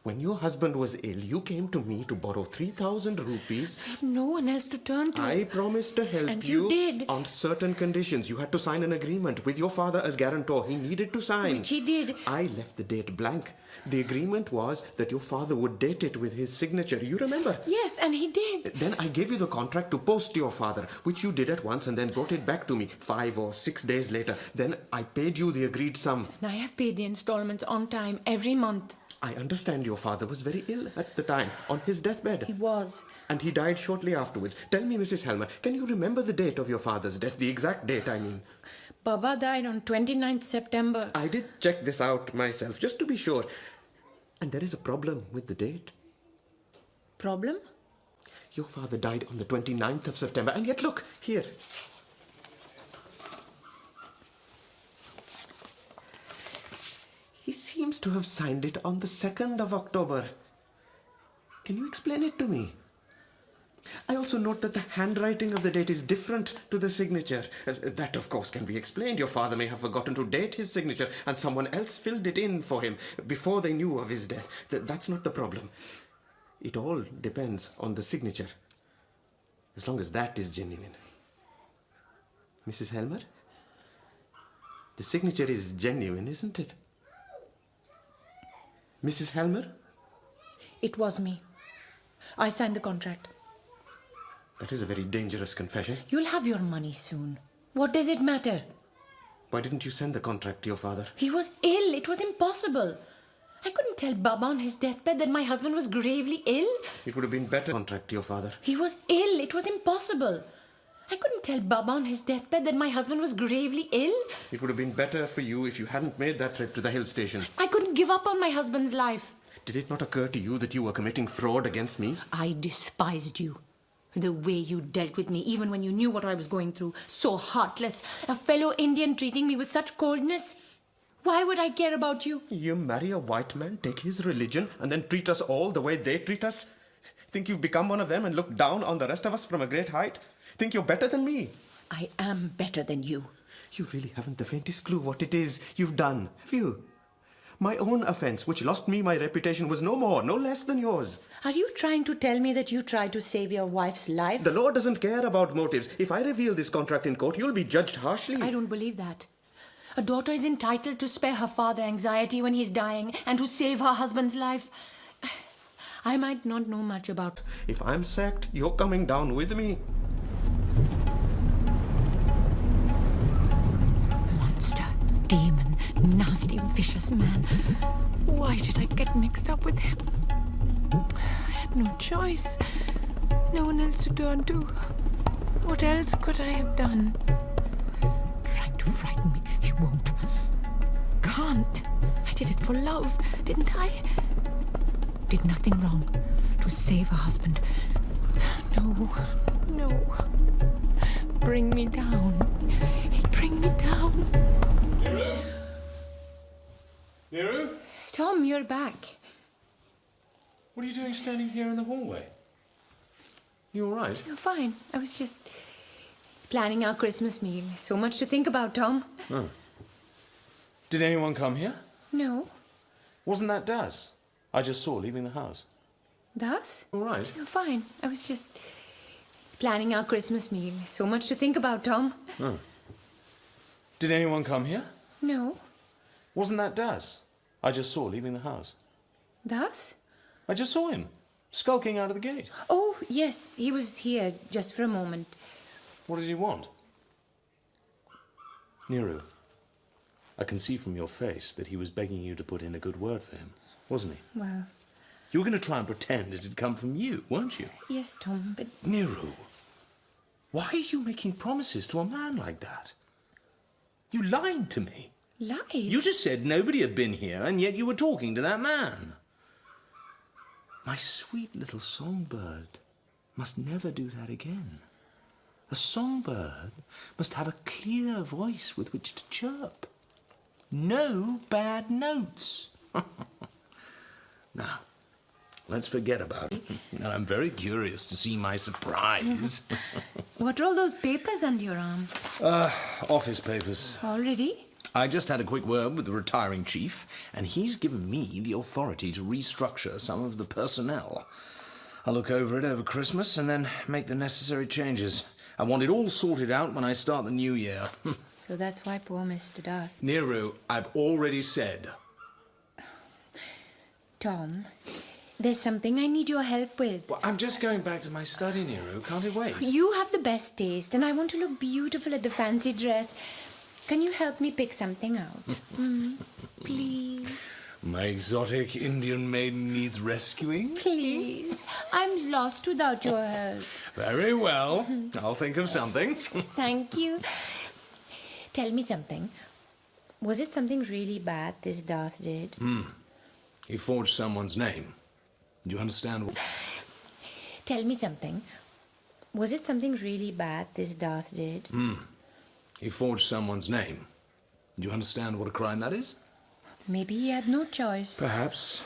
When your husband was ill, you came to me to borrow 3,000 rupees. I have no one else to turn to. I promised to help And you did. On certain conditions. You had to sign an agreement with your father as guarantor. He needed to sign. Which he did. I left the date blank. The agreement was that your father would date it with his signature. You remember? Yes, and he did. Then I gave you the contract to post to your father, which you did at once and then brought it back to me 5 or 6 days later. Then I paid you the agreed sum. And I have paid the installments on time every month. I understand your father was very ill at the time, on his deathbed. He was. And he died shortly afterwards. Tell me, Mrs. Helmer, can you remember the date of your father's death? The exact date, I mean. Baba died on 29th September. I did check this out myself, just to be sure. And there is a problem with the date. Problem? Your father died on the 29th of September, and yet look, here. He seems to have signed it on the 2nd of October. Can you explain it to me? I also note that the handwriting of the date is different to the signature. That, of course, can be explained. Your father may have forgotten to date his signature and someone else filled it in for him before they knew of his death. That's not the problem. It all depends on the signature. As long as that is genuine. Mrs. Helmer? The signature is genuine, isn't it? Mrs. Helmer? It was me. I signed the contract. That is a very dangerous confession. You'll have your money soon. What does it matter? Why didn't you send the contract to your father? He was ill. It was impossible. I couldn't tell Baba on his deathbed that my husband was gravely ill. It would have been better contract to your father. He was ill. It was impossible. I couldn't tell Baba on his deathbed that my husband was gravely ill. It would have been better for you if you hadn't made that trip to the hill station. I couldn't give up on my husband's life. Did it not occur to you that you were committing fraud against me? I despised you. The way you dealt with me, even when you knew what I was going through. So heartless. A fellow Indian treating me with such coldness. Why would I care about you? You marry a white man, take his religion, and then treat us all the way they treat us? Think you've become one of them and look down on the rest of us from a great height? Think you're better than me? I am better than you. You really haven't the faintest clue what it is you've done, have you? My own offense, which lost me my reputation, was no more, no less than yours. Are you trying to tell me that you tried to save your wife's life? The law doesn't care about motives. If I reveal this contract in court, you'll be judged harshly. I don't believe that. A daughter is entitled to spare her father anxiety when he's dying and to save her husband's life. I might not know much about... If I'm sacked, you're coming down with me. Monster, demon, nasty, vicious man. Why did I get mixed up with him? I had no choice. No one else to turn to. What else could I have done? Trying to frighten me. He won't. Can't. I did it for love, didn't I? Did nothing wrong to save her husband. No, no. Bring me down. Bring me down. Niru? Niru? Tom, you're back. What are you doing standing here in the hallway? You all right? You're fine. I was just planning our Christmas meal. So much to think about, Tom. Oh. Did anyone come here? No. Wasn't that Daz? I just saw leaving the house. Das? All right. You're fine. I was just planning our Christmas meal. So much to think about, Tom. Oh. Did anyone come here? No. Wasn't that Daz? I just saw leaving the house. Das? I just saw him, skulking out of the gate. Oh, yes. He was here just for a moment. What did he want? Niru, I can see from your face that he was begging you to put in a good word for him, wasn't he? Well, You were going to try and pretend it had come from you, weren't you? yes, Tom, but... Niru, why are you making promises to a man like that? You lied to me. Lied? You just said nobody had been here, and yet you were talking to that man. My sweet little songbird must never do that again. A songbird must have a clear voice with which to chirp. No bad notes. Now, let's forget about it. And I'm very curious to see my surprise. What are all those papers under your arm? Office papers. Already? I just had a quick word with the retiring chief, and he's given me the authority to restructure some of the personnel. I'll look over it over Christmas and then make the necessary changes. I want it all sorted out when I start the new year. So that's why poor Mr. Das... Niru, I've already said. Tom, there's something I need your help with. Well, I'm just going back to my study, Niru. Can't it wait? You have the best taste, and I want to look beautiful at the fancy dress. Can you help me pick something out? Please. My exotic Indian maiden needs rescuing? Please. I'm lost without your help. Very well. I'll think of something. Thank you. Tell me something. Was it something really bad this Das did? He forged someone's name. Do you understand what... Tell me something. Was it something really bad this Das did? He forged someone's name. Do you understand what a crime that is? Maybe he had no choice. Perhaps.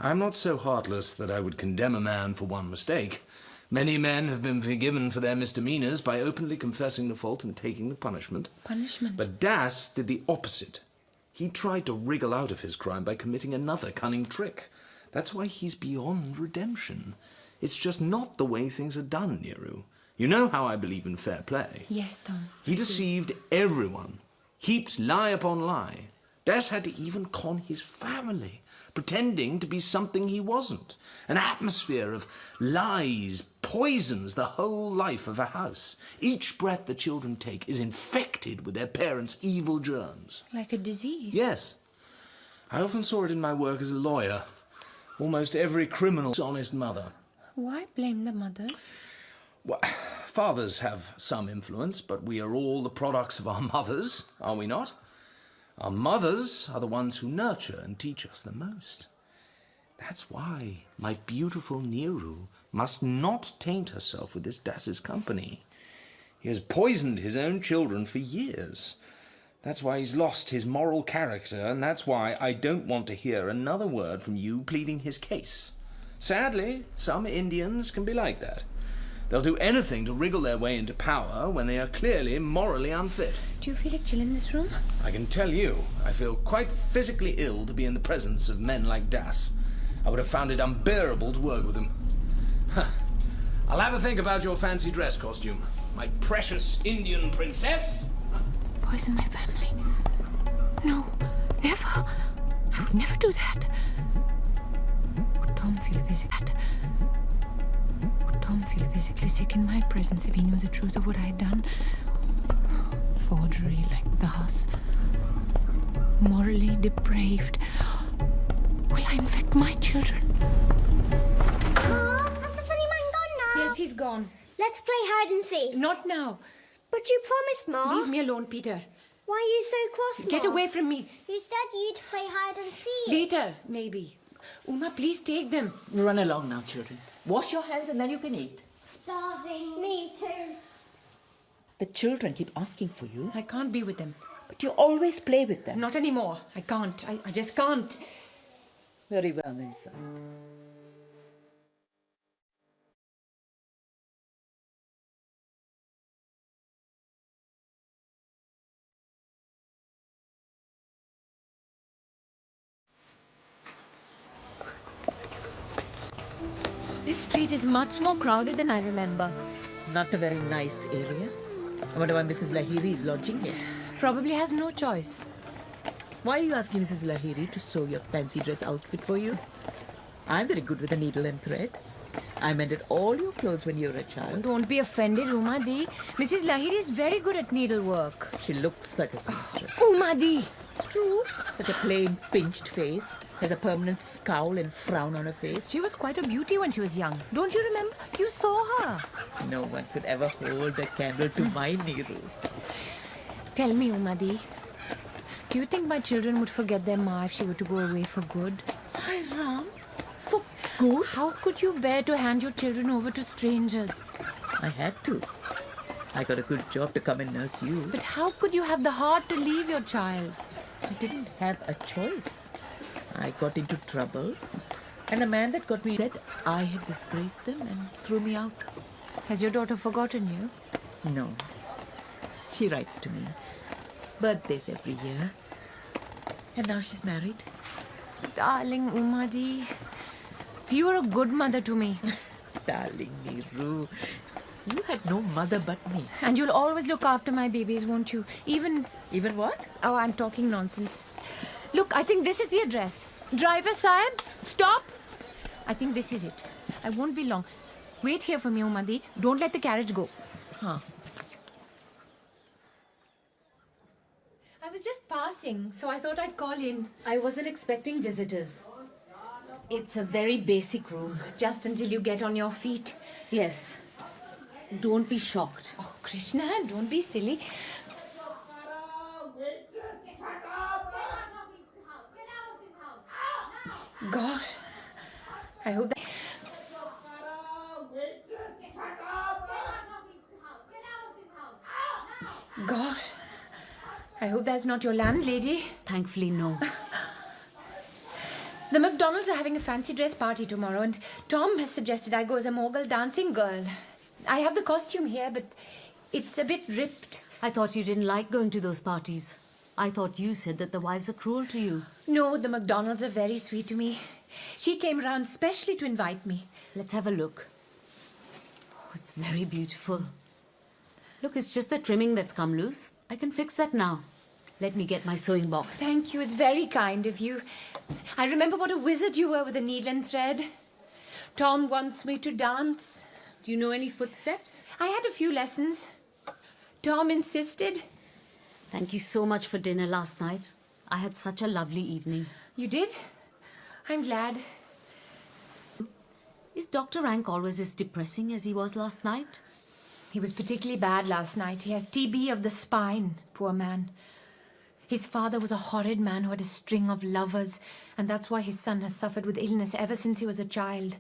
I'm not so heartless that I would condemn a man for one mistake. Many men have been forgiven for their misdemeanors by openly confessing the fault and taking the punishment. Punishment? But Das did the opposite. He tried to wriggle out of his crime by committing another cunning trick. That's why he's beyond redemption. It's just not the way things are done, Niru. You know how I believe in fair play. Yes, Tom. He deceived everyone, heaped lie upon lie. Des had to even con his family, pretending to be something he wasn't. An atmosphere of lies poisons the whole life of a house. Each breath the children take is infected with their parents' evil germs. Like a disease? Yes. I often saw it in my work as a lawyer. Almost every criminal's honest mother. Why blame the mothers? Well, fathers have some influence, but we are all the products of our mothers, are we not? Our mothers are the ones who nurture and teach us the most. That's why my beautiful Neeru must not taint herself with this Das's company. He has poisoned his own children for years. That's why he's lost his moral character, and that's why I don't want to hear another word from you pleading his case. Sadly, some Indians can be like that. They'll do anything to wriggle their way into power when they are clearly morally unfit. Do you feel a chill in this room? I can tell you, I feel quite physically ill to be in the presence of men like Das. I would have found it unbearable to work with him. Huh. I'll have a think about your fancy dress costume. My precious Indian princess. Poison my family. No, never. I would never do that. Would Tom feel physically sick in my presence if he knew the truth of what I had done? Forgery like Das. Morally depraved. Will I infect my children? Mom, has the funny man gone now? Yes, he's gone. Let's play hide and seek. Not now. But you promised, Mom. Leave me alone, Peter. Why are you so cross, Get Mom? away from me. You said you'd play hide and seek. Later, maybe. Uma, please take them. Run along now, children. Wash your hands and then you can eat. Starving. Me too. The children keep asking for you, I can't be with them. but you always play with them. Not anymore. I can't. I just can't. Very well, then, son. This street is much more crowded than I remember. Not a very nice area. I wonder why Mrs. Lahiri is lodging here. Probably has no choice. Why are you asking Mrs. Lahiri to sew your fancy dress outfit for you? I'm very good with a needle and thread. I mended all your clothes when you were a child. Don't be offended, Uma Di. Mrs. Lahiri is very good at needlework. She looks like a seamstress. Uma Di! It's true. Such a plain, pinched face. Has a permanent scowl and frown on her face. She was quite a beauty when she was young. Don't you remember? You saw her. No one could ever hold a candle to my Neeru. Tell me, Uma Di. Do you think my children would forget their ma if she were to go away for good? Hi, Ram. For good? How could you bear to hand your children over to strangers? I had to. I got a good job to come and nurse you. But how could you have the heart to leave your child? I didn't have a choice. I got into trouble. And the man that got me said I had disgraced them and threw me out. Has your daughter forgotten you? No. She writes to me. Birthdays every year. And now she's married. Darling Uma Di, you are a good mother to me. Darling Neeru, you had no mother but me. And you'll always look after my babies, won't you? Even what? Oh, I'm talking nonsense. Look, I think this is the address. Driver Sahib, stop! I think this is it. I won't be long. Wait here for me, Uma Di. Don't let the carriage go. Huh. I was just passing, so I thought I'd call in. I wasn't expecting visitors. It's a very basic room. Just until you get on your feet. Yes. Don't be shocked. Oh, Krishna, don't be silly. Gosh, I hope that... Gosh, I hope that's not your landlady. Thankfully, no. The McDonalds are having a fancy dress party tomorrow, and Tom has suggested I go as a Mughal dancing girl. I have the costume here, but it's a bit ripped. I thought you didn't like going to those parties. I thought you said that the wives are cruel to you. No, the McDonalds are very sweet to me. She came round specially to invite me. Let's have a look. it's very beautiful. Look, it's just the trimming that's come loose. I can fix that now. Let me get my sewing box. Thank you. It's very kind of you. I remember what a wizard you were with the needle and thread. Tom wants me to dance. Do you know any footsteps? I had a few lessons. Tom insisted. Thank you so much for dinner last night. I had such a lovely evening. You did? I'm glad. Is Dr. Rank always as depressing as he was last night? He was particularly bad last night. He has TB of the spine, poor man. His father was a horrid man who had a string of lovers, and that's why his son has suffered with illness ever since he was a child.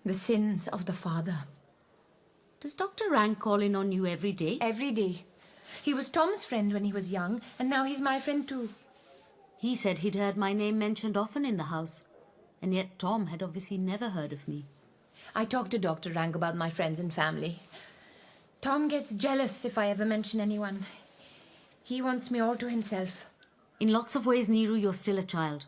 The sins of the father. Does Dr. Rank call in on you every day? Every day. He was Tom's friend when he was young, and now he's my friend too. He said he'd heard my name mentioned often in the house, and yet Tom had obviously never heard of me. I talked to Dr. Rank about my friends and family. Tom gets jealous if I ever mention anyone. He wants me all to himself. In lots of ways, Neeru, you're still a child.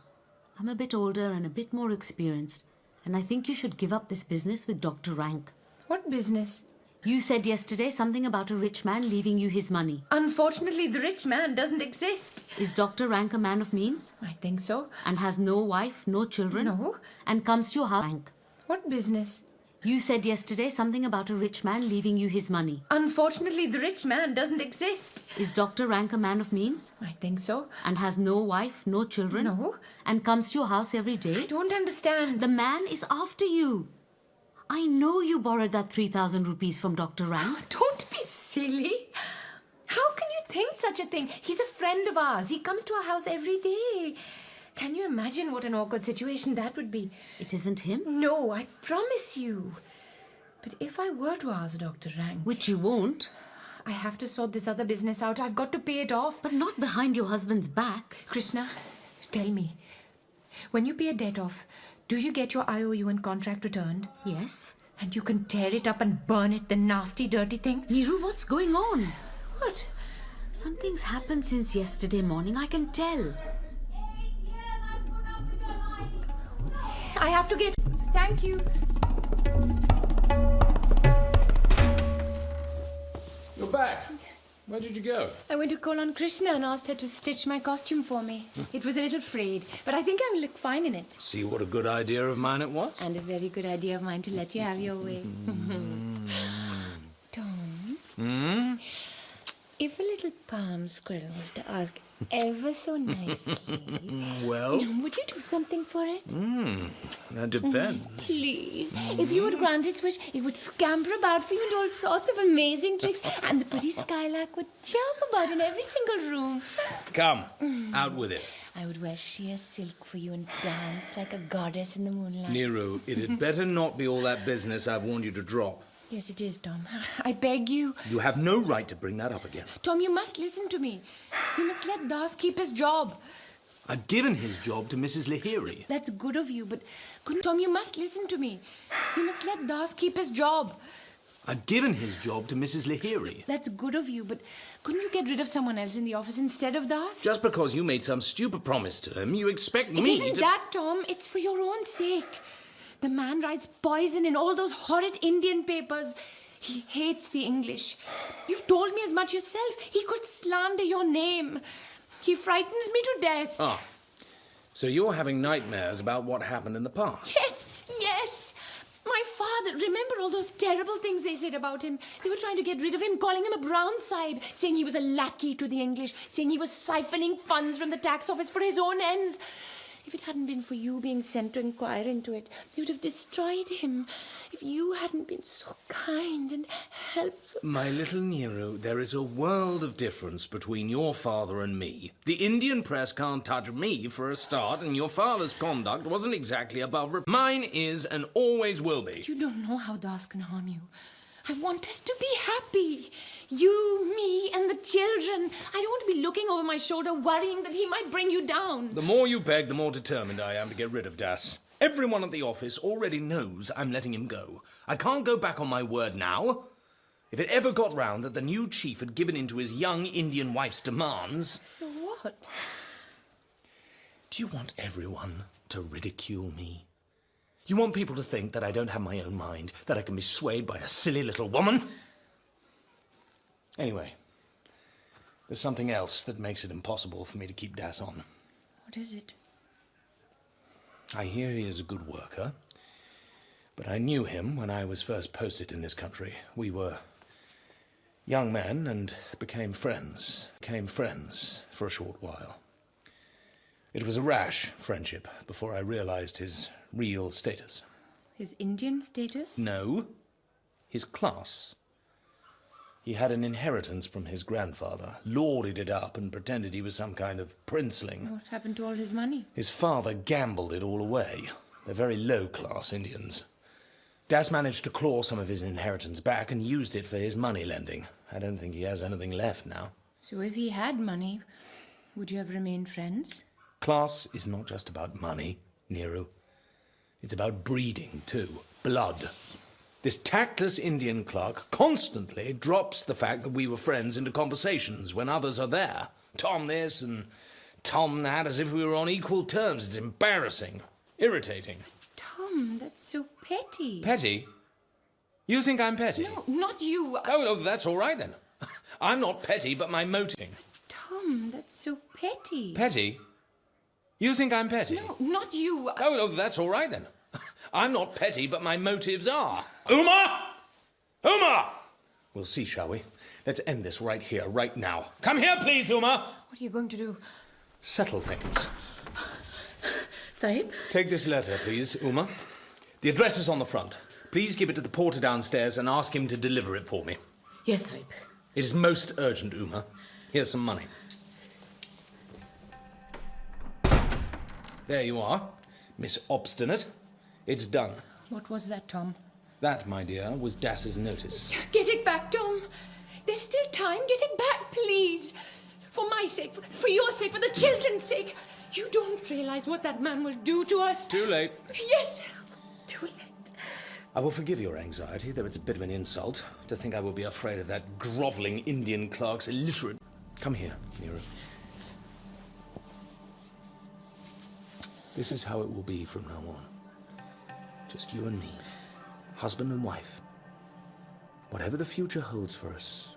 I'm a bit older and a bit more experienced, and I think you should give up this business with Dr. Rank. What business? You said yesterday something about a rich man leaving you his money. Unfortunately, the rich man doesn't exist. Is Dr. Rank a man of means? I think so. And has no wife, no children? No. And comes to your house? Rank. What business? You said yesterday something about a rich man leaving you his money. Unfortunately, the rich man doesn't exist. Is Dr. Rank a man of means? I think so. And has no wife, no children? No. And comes to your house every day? I don't understand. The man is after you. I know you borrowed that 3,000 rupees from Dr. Rank. Don't be silly. How can you think such a thing? He's a friend of ours. He comes to our house every day. Can you imagine what an awkward situation that would be? It isn't him? No, I promise you. But if I were to ask Dr. Rank... Which you won't. I have to sort this other business out. I've got to pay it off. But not behind your husband's back. Krishna, tell me. When you pay a debt off, do you get your IOU and contract returned? Yes. And you can tear it up and burn it, the nasty, dirty thing? Neeru, what's going on? What? Something's happened since yesterday morning, I can tell. I have to get... Thank you. You're back. Where did you go? I went to call on Krishna and asked her to stitch my costume for me. It was a little frayed, but I think I will look fine in it. See what a good idea of mine it was? And a very good idea of mine to let you have your way. Tom, if a little palm squirrel was to ask ever so nicely, Well? would you do something for it? That depends. Please. If you would grant its wish, it would scamper about for you and all sorts of amazing tricks, and the pretty skylark would jump about in every single room. Come, out with it. I would wear sheer silk for you and dance like a goddess in the moonlight. Nero, it had better not be all that business I've warned you to drop. Yes, it is, Tom. I beg you. You have no right to bring that up again. Tom, you must listen to me. You must let Das keep his job. I've given his job to Mrs. Lahiri. That's good of you, but... Tom, you must listen to me. You must let Das keep his job. I've given his job to Mrs. Lahiri. That's good of you, but couldn't you get rid of someone else in the office instead of Das? Just because you made some stupid promise to him, you expect It me isn't to... that, Tom. It's for your own sake. The man writes poison in all those horrid Indian papers. He hates the English. You've told me as much yourself. He could slander your name. He frightens me to death. Ah, so you're having nightmares about what happened in the past? Yes, yes. My father, remember all those terrible things they said about him? They were trying to get rid of him, calling him a brown sahib, saying he was a lackey to the English, saying he was siphoning funds from the tax office for his own ends. If it hadn't been for you being sent to inquire into it, they would have destroyed him. If you hadn't been so kind and helpful... My little Nero, there is a world of difference between your father and me. The Indian press can't touch me for a start, and your father's conduct wasn't exactly above... Mine is and always will be. But you don't know how Das can harm you. I want us to be happy. You, me, and the children. I don't want to be looking over my shoulder worrying that he might bring you down. The more you beg, the more determined I am to get rid of Das. Everyone at the office already knows I'm letting him go. I can't go back on my word now. If it ever got round that the new chief had given in to his young Indian wife's demands... So what? Do you want everyone to ridicule me? You want people to think that I don't have my own mind, that I can be swayed by a silly little woman? Anyway, there's something else that makes it impossible for me to keep Das on. What is it? I hear he is a good worker, but I knew him when I was first posted in this country. We were young men and became friends for a short while. It was a rash friendship before I realized his real status. His Indian status? No, his class. He had an inheritance from his grandfather, lorded it up and pretended he was some kind of princeling. What happened to all his money? His father gambled it all away. They're very low-class Indians. Das managed to claw some of his inheritance back and used it for his money lending. I don't think he has anything left now. So if he had money, would you have remained friends? Class is not just about money, Nero. It's about breeding, too. Blood. This tactless Indian clerk constantly drops the fact that we were friends into conversations when others are there. Tom this and Tom that, as if we were on equal terms. It's embarrassing. Irritating. Tom, that's so petty. Petty? You think I'm petty? No, not you. Oh, that's all right then. I'm not petty, but my motive. Tom, that's so petty. Petty? You think I'm petty? No, not you. Oh, that's all right then. I'm not petty, but my motives are. Uma! Uma! We'll see, shall we? Let's end this right here, right now. Come here, please, Uma! What are you going to do? Settle things. Sahib? Take this letter, please, Uma. The address is on the front. Please give it to the porter downstairs and ask him to deliver it for me. Yes, Sahib. It is most urgent, Uma. Here's some money. There you are, Miss Obstinate. It's done. What was that, Tom? That, my dear, was Das's notice. Get it back, Tom. There's still time. Get it back, please. For my sake, for your sake, for the children's sake. You don't realize what that man will do to us. Too late. Yes, too late. I will forgive your anxiety, though it's a bit of an insult to think I will be afraid of that grovelling Indian clerk's illiterate... Come here, Nero. This is how it will be from now on. Just you and me, husband and wife. Whatever the future holds for us,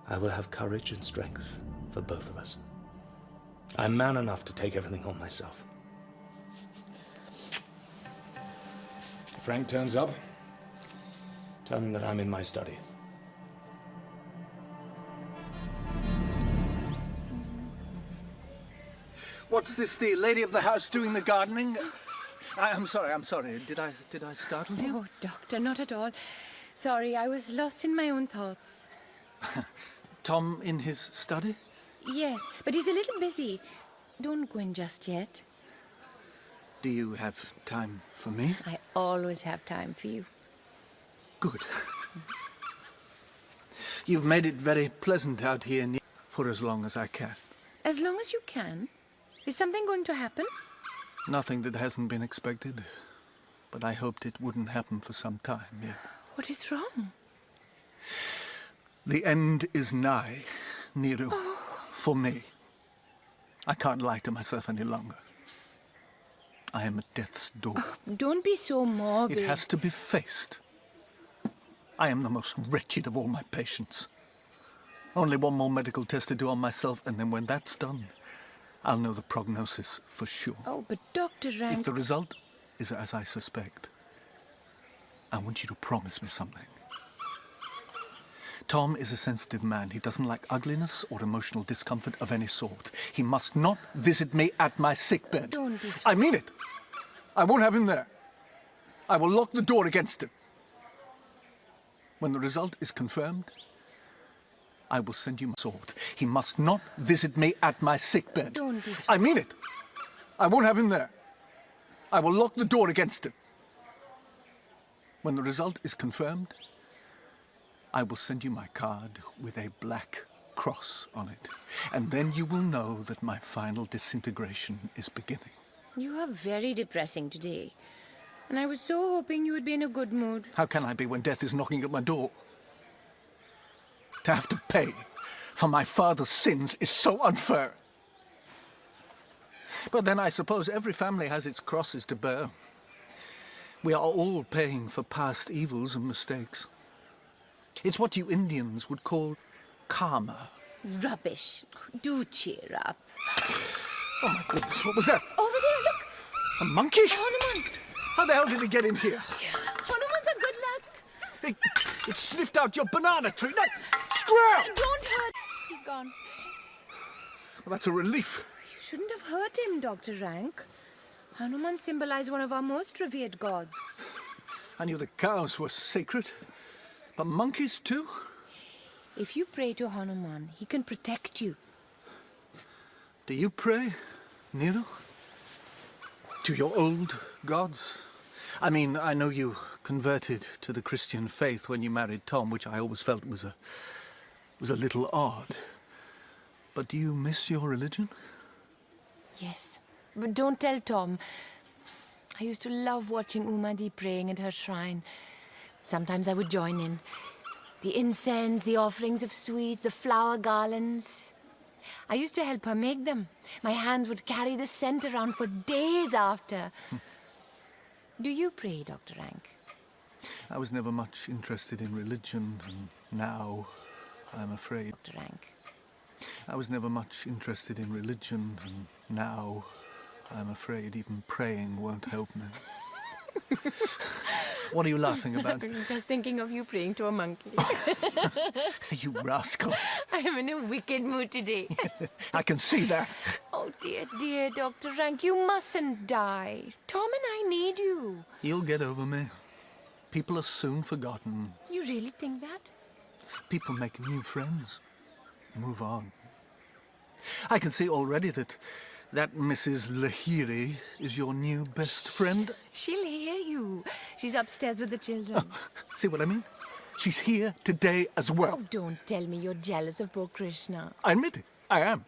I will have courage and strength for both of us. I'm man enough to take everything on myself. If Frank turns up, tell him that I'm in my study. What's this, the lady of the house doing the gardening? I'm sorry. Did I startle you? Oh, Doctor, not at all. Sorry, I was lost in my own thoughts. Tom in his study? Yes, but he's a little busy. Don't go in just yet. Do you have time for me? I always have time for you. Good. You've made it very pleasant out here for as long as I can. As long as you can. Is something going to happen? Nothing that hasn't been expected. But I hoped it wouldn't happen for some time yet. What is wrong? The end is nigh, Nero. For me. I can't lie to myself any longer. I am at death's door. Don't be so morbid. It has to be faced. I am the most wretched of all my patients. Only one more medical test to do on myself, and then when that's done, I'll know the prognosis for sure. Oh, but Dr. Rank... If the result is as I suspect, I want you to promise me something. Tom is a sensitive man. He doesn't like ugliness or emotional discomfort of any sort. He must not visit me at my sickbed. Don't be... I mean it. I won't have him there. I will lock the door against him. When the result is confirmed, I will send you my sword. He must not visit me at my sickbed. Don't be... I mean it. I won't have him there. I will lock the door against him. When the result is confirmed, I will send you my card with a black cross on it. And then you will know that my final disintegration is beginning. You are very depressing today. And I was so hoping you would be in a good mood. How can I be when death is knocking at my door? To have to pay for my father's sins is so unfair. But then I suppose every family has its crosses to bear. We are all paying for past evils and mistakes. It's what you Indians would call karma. Rubbish. Do cheer up. Oh my goodness, what was that? Over there, look. A monkey? Hanuman. How the hell did he get in here? Hanuman's a good luck. It sniffed out your banana tree. No, squirrel! Don't hurt. He's gone. Well, that's a relief. You shouldn't have hurt him, Dr. Rank. Hanuman symbolized one of our most revered gods. I knew the cows were sacred, but monkeys too? If you pray to Hanuman, he can protect you. Do you pray, Nero? To your old gods? I mean, I know you converted to the Christian faith when you married Tom, which I always felt was a little odd. But do you miss your religion? Yes, but don't tell Tom. I used to love watching Umadi praying at her shrine. Sometimes I would join in. The incense, the offerings of sweets, the flower garlands. I used to help her make them. My hands would carry the scent around for days after. Do you pray, Dr. Rank? I was never much interested in religion, and now I'm afraid. Dr. Rank. I was never much interested in religion, and now I'm afraid even praying won't help me. What are you laughing about? I'm just thinking of you praying to a monkey. You rascal. I am in a wicked mood today. I can see that. Oh, dear, dear, Dr. Rank, you mustn't die. Tom and I need you. You'll get over me. People are soon forgotten. You really think that? People make new friends. Move on. I can see already that Mrs. Lahiri is your new best friend. She'll hear you. She's upstairs with the children. See what I mean? She's here today as well. Oh, don't tell me you're jealous of poor Krishna. I admit it, I am.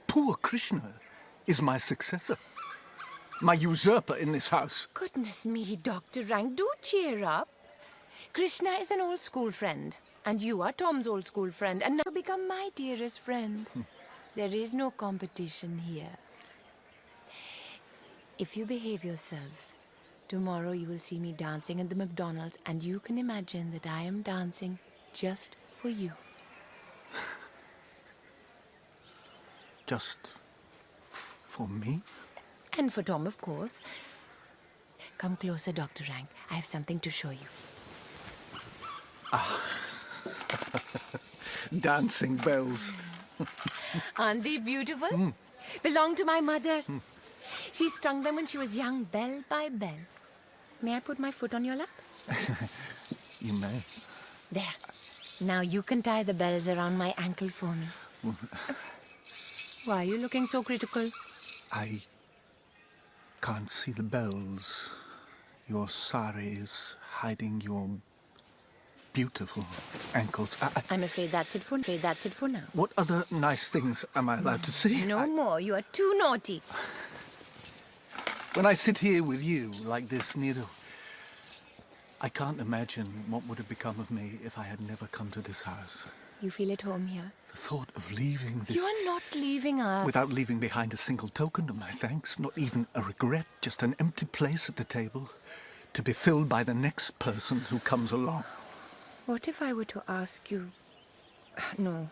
Poor Krishna is my successor. My usurper in this house. Goodness me, Dr. Rank, do cheer up. Krishna is an old school friend. And you are Tom's old school friend. And now you become my dearest friend. There is no competition here. If you behave yourself, tomorrow you will see me dancing at the McDonald's, and you can imagine that I am dancing just for you. Just for me? And for Tom, of course. Come closer, Dr. Rank. I have something to show you. Dancing bells. Aren't they beautiful? Belong to my mother. She strung them when she was young, bell by bell. May I put my foot on your lap? You may. There. Now you can tie the bells around my ankle for me. Why are you looking so critical? I can't see the bells. Your sari is hiding your beautiful ankles. I'm afraid that's it for now. What other nice things am I allowed to see? No more. You are too naughty. When I sit here with you like this, Nero, I can't imagine what would have become of me if I had never come to this house. You feel at home here? The thought of leaving this... You are not leaving us. Without leaving behind a single token of my thanks, not even a regret, just an empty place at the table to be filled by the next person who comes along. What if I were to ask you... No.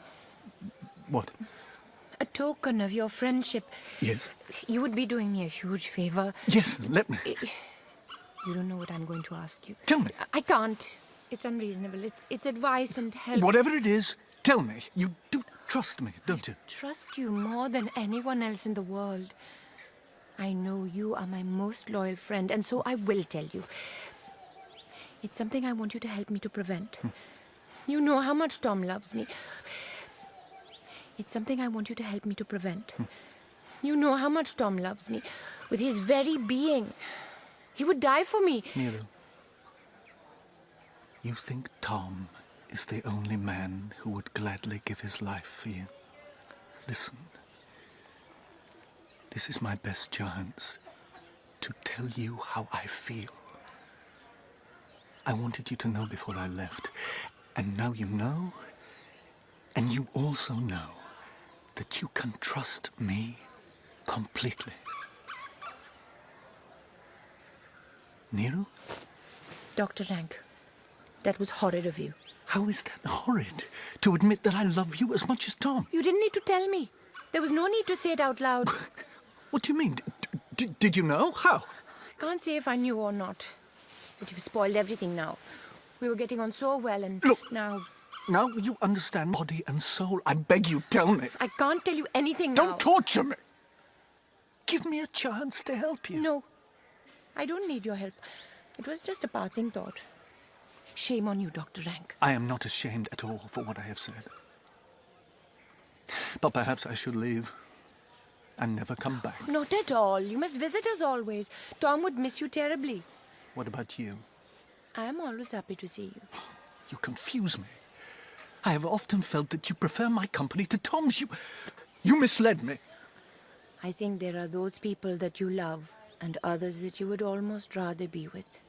What? A token of your friendship. Yes? You would be doing me a huge favor. Yes, let me. You don't know what I'm going to ask you. Tell me. I can't. It's unreasonable. It's advice and help. Whatever it is, tell me. You do trust me, don't you? Trust you more than anyone else in the world. I know you are my most loyal friend, and so I will tell you. It's something I want you to help me to prevent. You know how much Tom loves me. It's something I want you to help me to prevent. You know how much Tom loves me. With his very being. He would die for me. Nero, you think Tom is the only man who would gladly give his life for you? Listen. This is my best chance to tell you how I feel. I wanted you to know before I left. And now you know. And you also know that you can trust me completely. Nero? Dr. Rank, that was horrid of you. How is that horrid? To admit that I love you as much as Tom? You didn't need to tell me. There was no need to say it out loud. What do you mean? Did you know? How? I can't say if I knew or not. But you've spoiled everything now. We were getting on so well and Look. now... Now you understand body and soul. I beg you, tell me. I can't tell you anything now. Don't torture me. Give me a chance to help you. No. I don't need your help. It was just a passing thought. Shame on you, Dr. Rank. I am not ashamed at all for what I have said. But perhaps I should leave and never come back. Not at all. You must visit us always. Tom would miss you terribly. What about you? I am always happy to see you. You confuse me. I have often felt that you prefer my company to Tom's. You misled me. I think there are those people that you love and others that you would almost rather be with.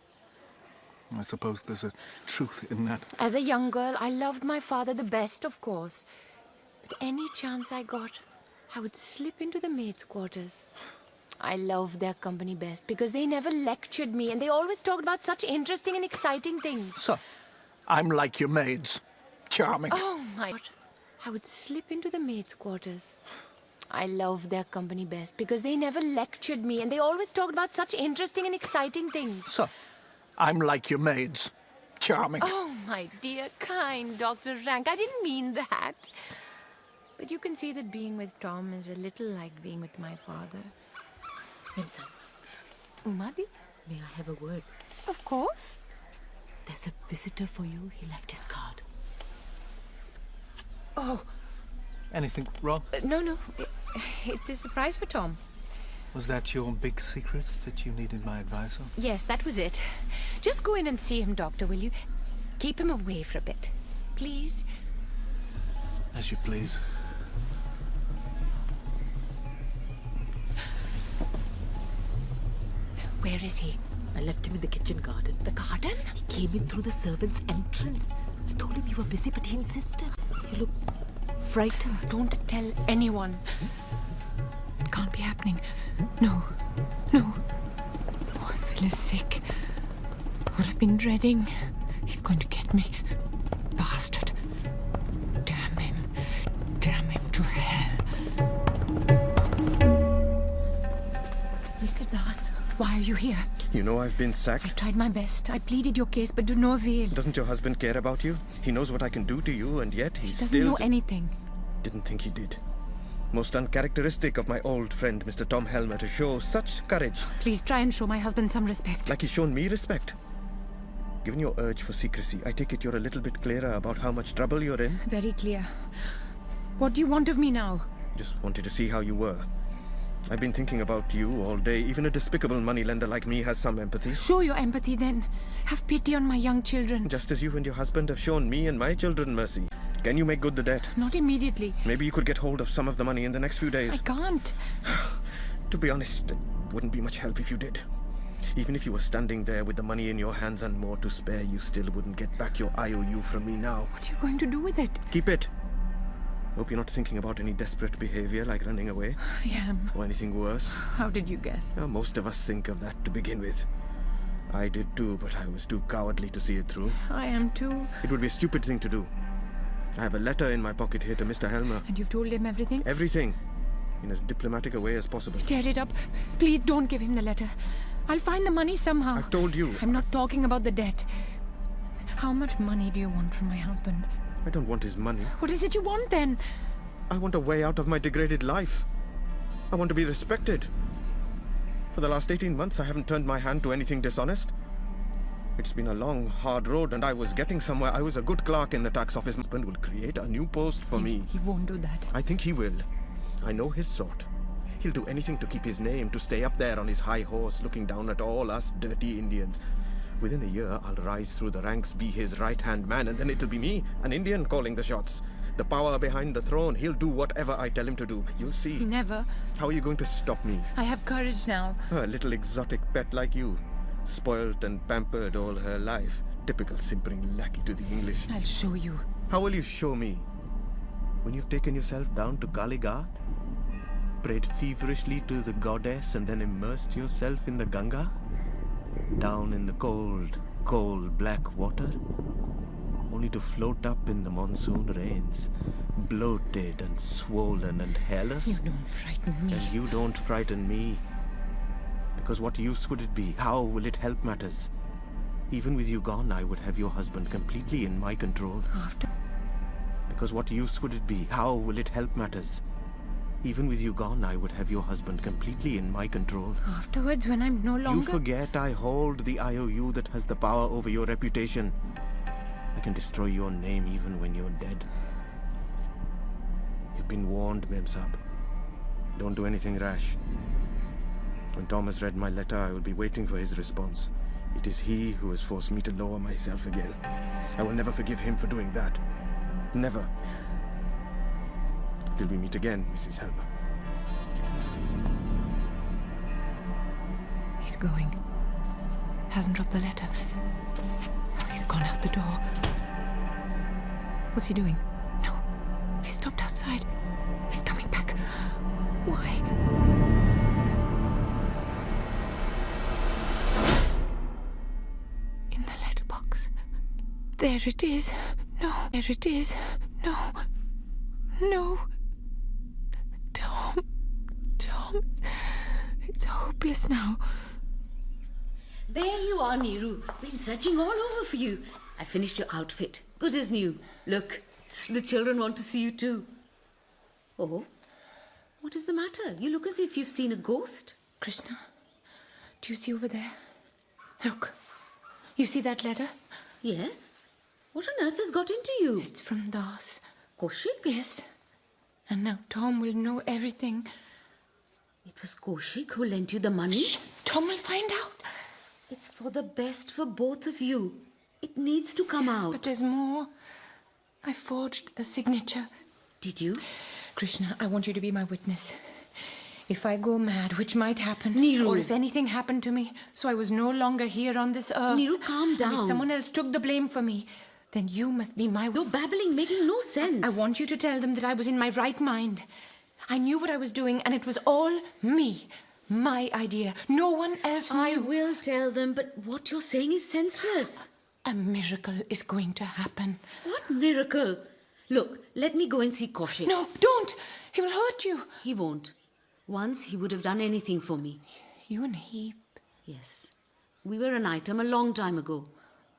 I suppose there's a truth in that. As a young girl, I loved my father the best, of course. But any chance I got, I would slip into the maids' quarters. I loved their company best because they never lectured me and they always talked about such interesting and exciting things. So, I'm like your maids. Charming. Oh, my God. I would slip into the maids' quarters. I loved their company best because they never lectured me and they always talked about such interesting and exciting things. So, I'm like your maids. Charming. Oh, my dear, kind Dr. Rank. I didn't mean that. But you can see that being with Tom is a little like being with my father. Mimsa, Umadi? may I have a word? Of course. There's a visitor for you. He left his card. Oh, Anything wrong? no. It's a surprise for Tom. Was that your big secret that you needed my advice on? Yes, that was it. Just go in and see him, Doctor, will you? Keep him away for a bit. Please. As you please. Where is he? I left him in the kitchen garden. The garden? He came in through the servants' entrance. I told him you were busy, but he insisted. You look frightened. Don't tell anyone. It can't be happening. No. Oh, I feel sick. What I've been dreading. He's going to get me. Bastard. Damn him. Damn him to hell. Mr. Das, why are you here? You know I've been I sacked. tried my best. I pleaded your case, but to no avail. Doesn't your husband care about you? He knows what I can do to you, and yet he Doesn't still... know anything. Didn't think he did. Most uncharacteristic of my old friend, Mr. Tom Helmer, to show such courage. Please try and show my husband some respect. Like he's shown me respect. Given your urge for secrecy, I take it you're a little bit clearer about how much trouble you're in. Very clear. What do you want of me now? Just wanted to see how you were. I've been thinking about you all day. Even a despicable moneylender like me has some empathy. Show your empathy then. Have pity on my young children. Just as you and your husband have shown me and my children mercy. Can you make good the debt? Not immediately. Maybe you could get hold of some of the money in the next few days. I can't. To be honest, it wouldn't be much help if you did. Even if you were standing there with the money in your hands and more to spare, you still wouldn't get back your IOU from me now. What are you going to do with it? Keep it. Hope you're not thinking about any desperate behavior like running away. I am. Or anything worse. How did you guess? Well, most of us think of that to begin with. I did too, but I was too cowardly to see it through. I am too. It would be a stupid thing to do. I have a letter in my pocket here to Mr. Helmer. And you've told him everything? Everything. In as diplomatic a way as possible. Tear it up. Please don't give him the letter. I'll find the money somehow. I've told you. I'm not talking about the debt. How much money do you want from my husband? I don't want his money. What is it you want then? I want a way out of my degraded life. I want to be respected. For the last 18 months, I haven't turned my hand to anything dishonest. It's been a long, hard road, and I was getting somewhere. I was a good clerk in the tax office. My husband will create a new post for me. He won't do that. I think he will. I know his sort. He'll do anything to keep his name, to stay up there on his high horse, looking down at all us dirty Indians. Within a year, I'll rise through the ranks, be his right-hand man, and then it'll be me, an Indian, calling the shots. The power behind the throne. He'll do whatever I tell him to do. You'll see. Never. How are you going to stop me? I have courage now. A little exotic pet like you. Spoilt and pampered all her life. Typical simpering lackey to the English. I'll show you. How will you show me? When you've taken yourself down to Kaligarh, prayed feverishly to the goddess, and then immersed yourself in the Ganga? down in the cold, cold black water, only to float up in the monsoon rains, bloated and swollen and hairless. You don't frighten me. And you don't frighten me. Because what use would it be? How will it help matters? Even with you gone, I would have your husband completely in my control. After... Because what use would it be? How will it help matters? Even with you gone, I would have your husband completely in my control. Afterwards, when I'm no longer... You forget I hold the IOU that has the power over your reputation. I can destroy your name even when you're dead. You've been warned, Memsab. Don't do anything rash. When Tom has read my letter, I will be waiting for his response. It is he who has forced me to lower myself again. I will never forgive him for doing that. Never. Till we meet again, Mrs. Helmer. He's going. Hasn't dropped the letter. He's gone out the door. What's he doing? No. He stopped outside. He's coming back. Why? In the letterbox. There it is. No. There it is. No. No. Tom. It's hopeless now. There you are, Neeru. Been searching all over for you. I finished your outfit. Good as new. Look, the children want to see you too. Oh, what is the matter? You look as if you've seen a ghost. Krishna, do you see over there? Look. You see that letter? Yes. What on earth has got into you? It's from Das. Kaushik? Yes. And now Tom will know everything. It was Kaushik who lent you the money? Shh! Tom will find out. It's for the best for both of you. It needs to come out. But there's more. I forged a signature. Did you? Krishna, I want you to be my witness. If I go mad, which might happen, Neeru. or if anything happened to me, so I was no longer here on this earth. Neeru, calm down. And if someone else took the blame for me, then you must be my... You're babbling, making no sense. I want you to tell them that I was in my right mind. I knew what I was doing, and it was all me. My idea. No one else knew. I will tell them, but what you're saying is senseless. A miracle is going to happen. What miracle? Look, let me go and see Kaushik. No, don't! He will hurt you. He won't. Once he would have done anything for me. You and he... Yes. We were an item a long time ago.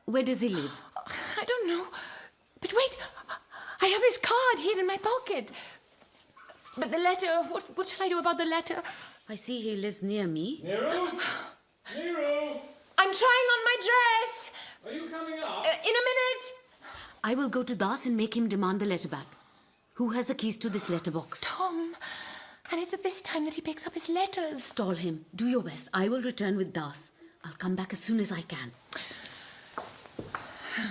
Where does he live? I don't know. But wait, I have his card here in my pocket. But the letter, what shall I do about the letter? I see he lives near me. Neeru? Neeru? I'm trying on my dress. Are you coming up? In a minute. I will go to Das and make him demand the letter back. Who has the keys to this letterbox? Tom. And it's at this time that he picks up his letters. Stall him. Do your best. I will return with Das. I'll come back as soon as I can.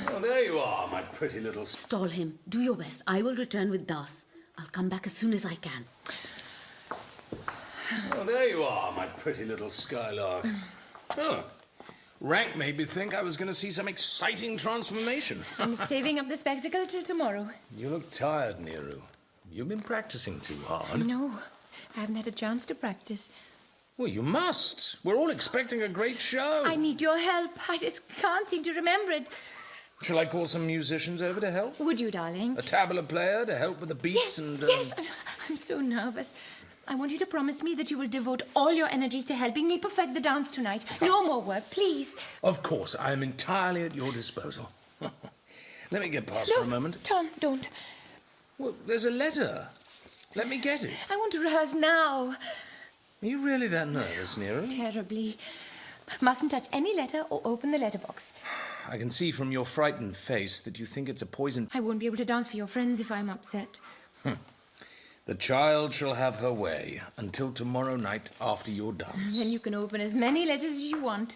Oh, there you are, my pretty little... Stall him. Do your best. I will return with Das. I'll come back as soon as I can. Oh, there you are, my pretty little skylark. Oh, rank made me think I was going to see some exciting transformation. I'm saving up the spectacle till tomorrow. You look tired, Neeru. You've been practicing too hard. No, I haven't had a chance to practice. Well, you must. We're all expecting a great show. I need your help. I just can't seem to remember it. Shall I call some musicians over to help? Would you, darling? A tabla player to help with the beats Yes, and... yes. I'm so nervous. I want you to promise me that you will devote all your energies to helping me perfect the dance tonight. No more work, please. Of course, I am entirely at your disposal. Let me get past for a moment. Tom, don't. Well, there's a letter. Let me get it. I want to rehearse now. Are you really that nervous, Neeru? Terribly. Mustn't touch any letter or open the letterbox. I can see from your frightened face that you think it's a poison... I won't be able to dance for your friends if I'm upset. The child shall have her way until tomorrow night after your dance. Then you can open as many letters as you want.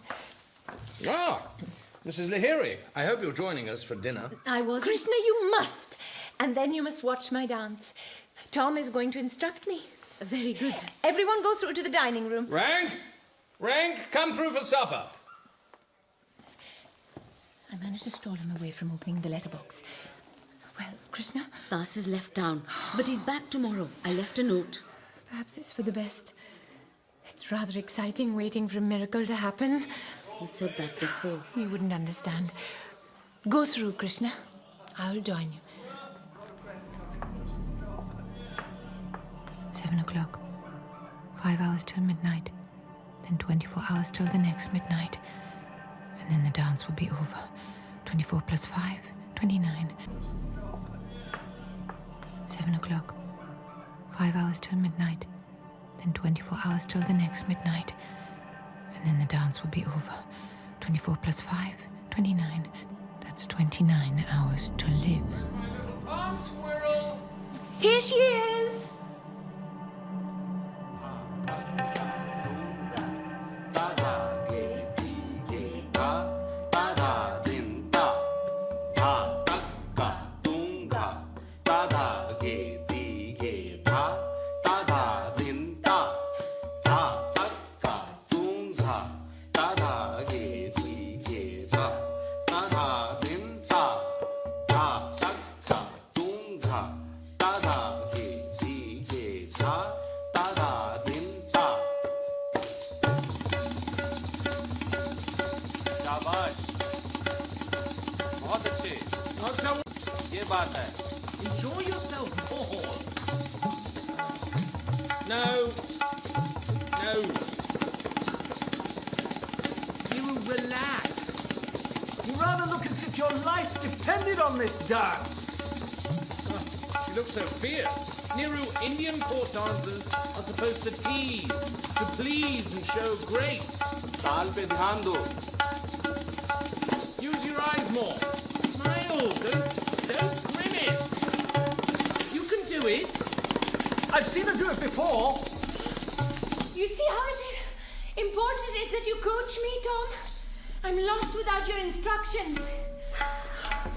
Ah, Mrs. Lahiri, I hope you're joining us for dinner. I was... Krishna, you must. And then you must watch my dance. Tom is going to instruct me. Very good. Everyone go through to the dining room. Rank! Rank, come through for supper. I managed to stall him away from opening the letterbox. Well, Krishna? Das is left town, but he's back tomorrow. I left a note. Perhaps it's for the best. It's rather exciting waiting for a miracle to happen. You said that before. You wouldn't understand. Go through, Krishna. I will join you. 7 o'clock. 5 hours till midnight. Then 24 hours till the next midnight. And then the dance will be over. 24 plus 5, 29. 7 o'clock. 5 hours till midnight. Then 24 hours till the next midnight. And then the dance will be over. 24 plus 5, 29. That's 29 hours to live. Palm squirrel! Here she is! Enjoy yourself more. No. You relax. You rather look as if your life depended on this dance. You look so fierce. Niru, Indian court dancers are supposed to tease, to please and show grace. ताल पे ध्यान दो. Use your eyes more. Smile. Don't grimace. You can do it. I've seen her do it before. You see how important it is that you coach me, Tom? I'm lost without your instructions.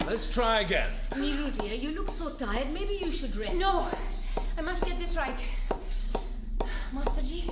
Let's try again. Neeru, dear, you look so tired. Maybe you should rest. No, I must get this right. Master Ji.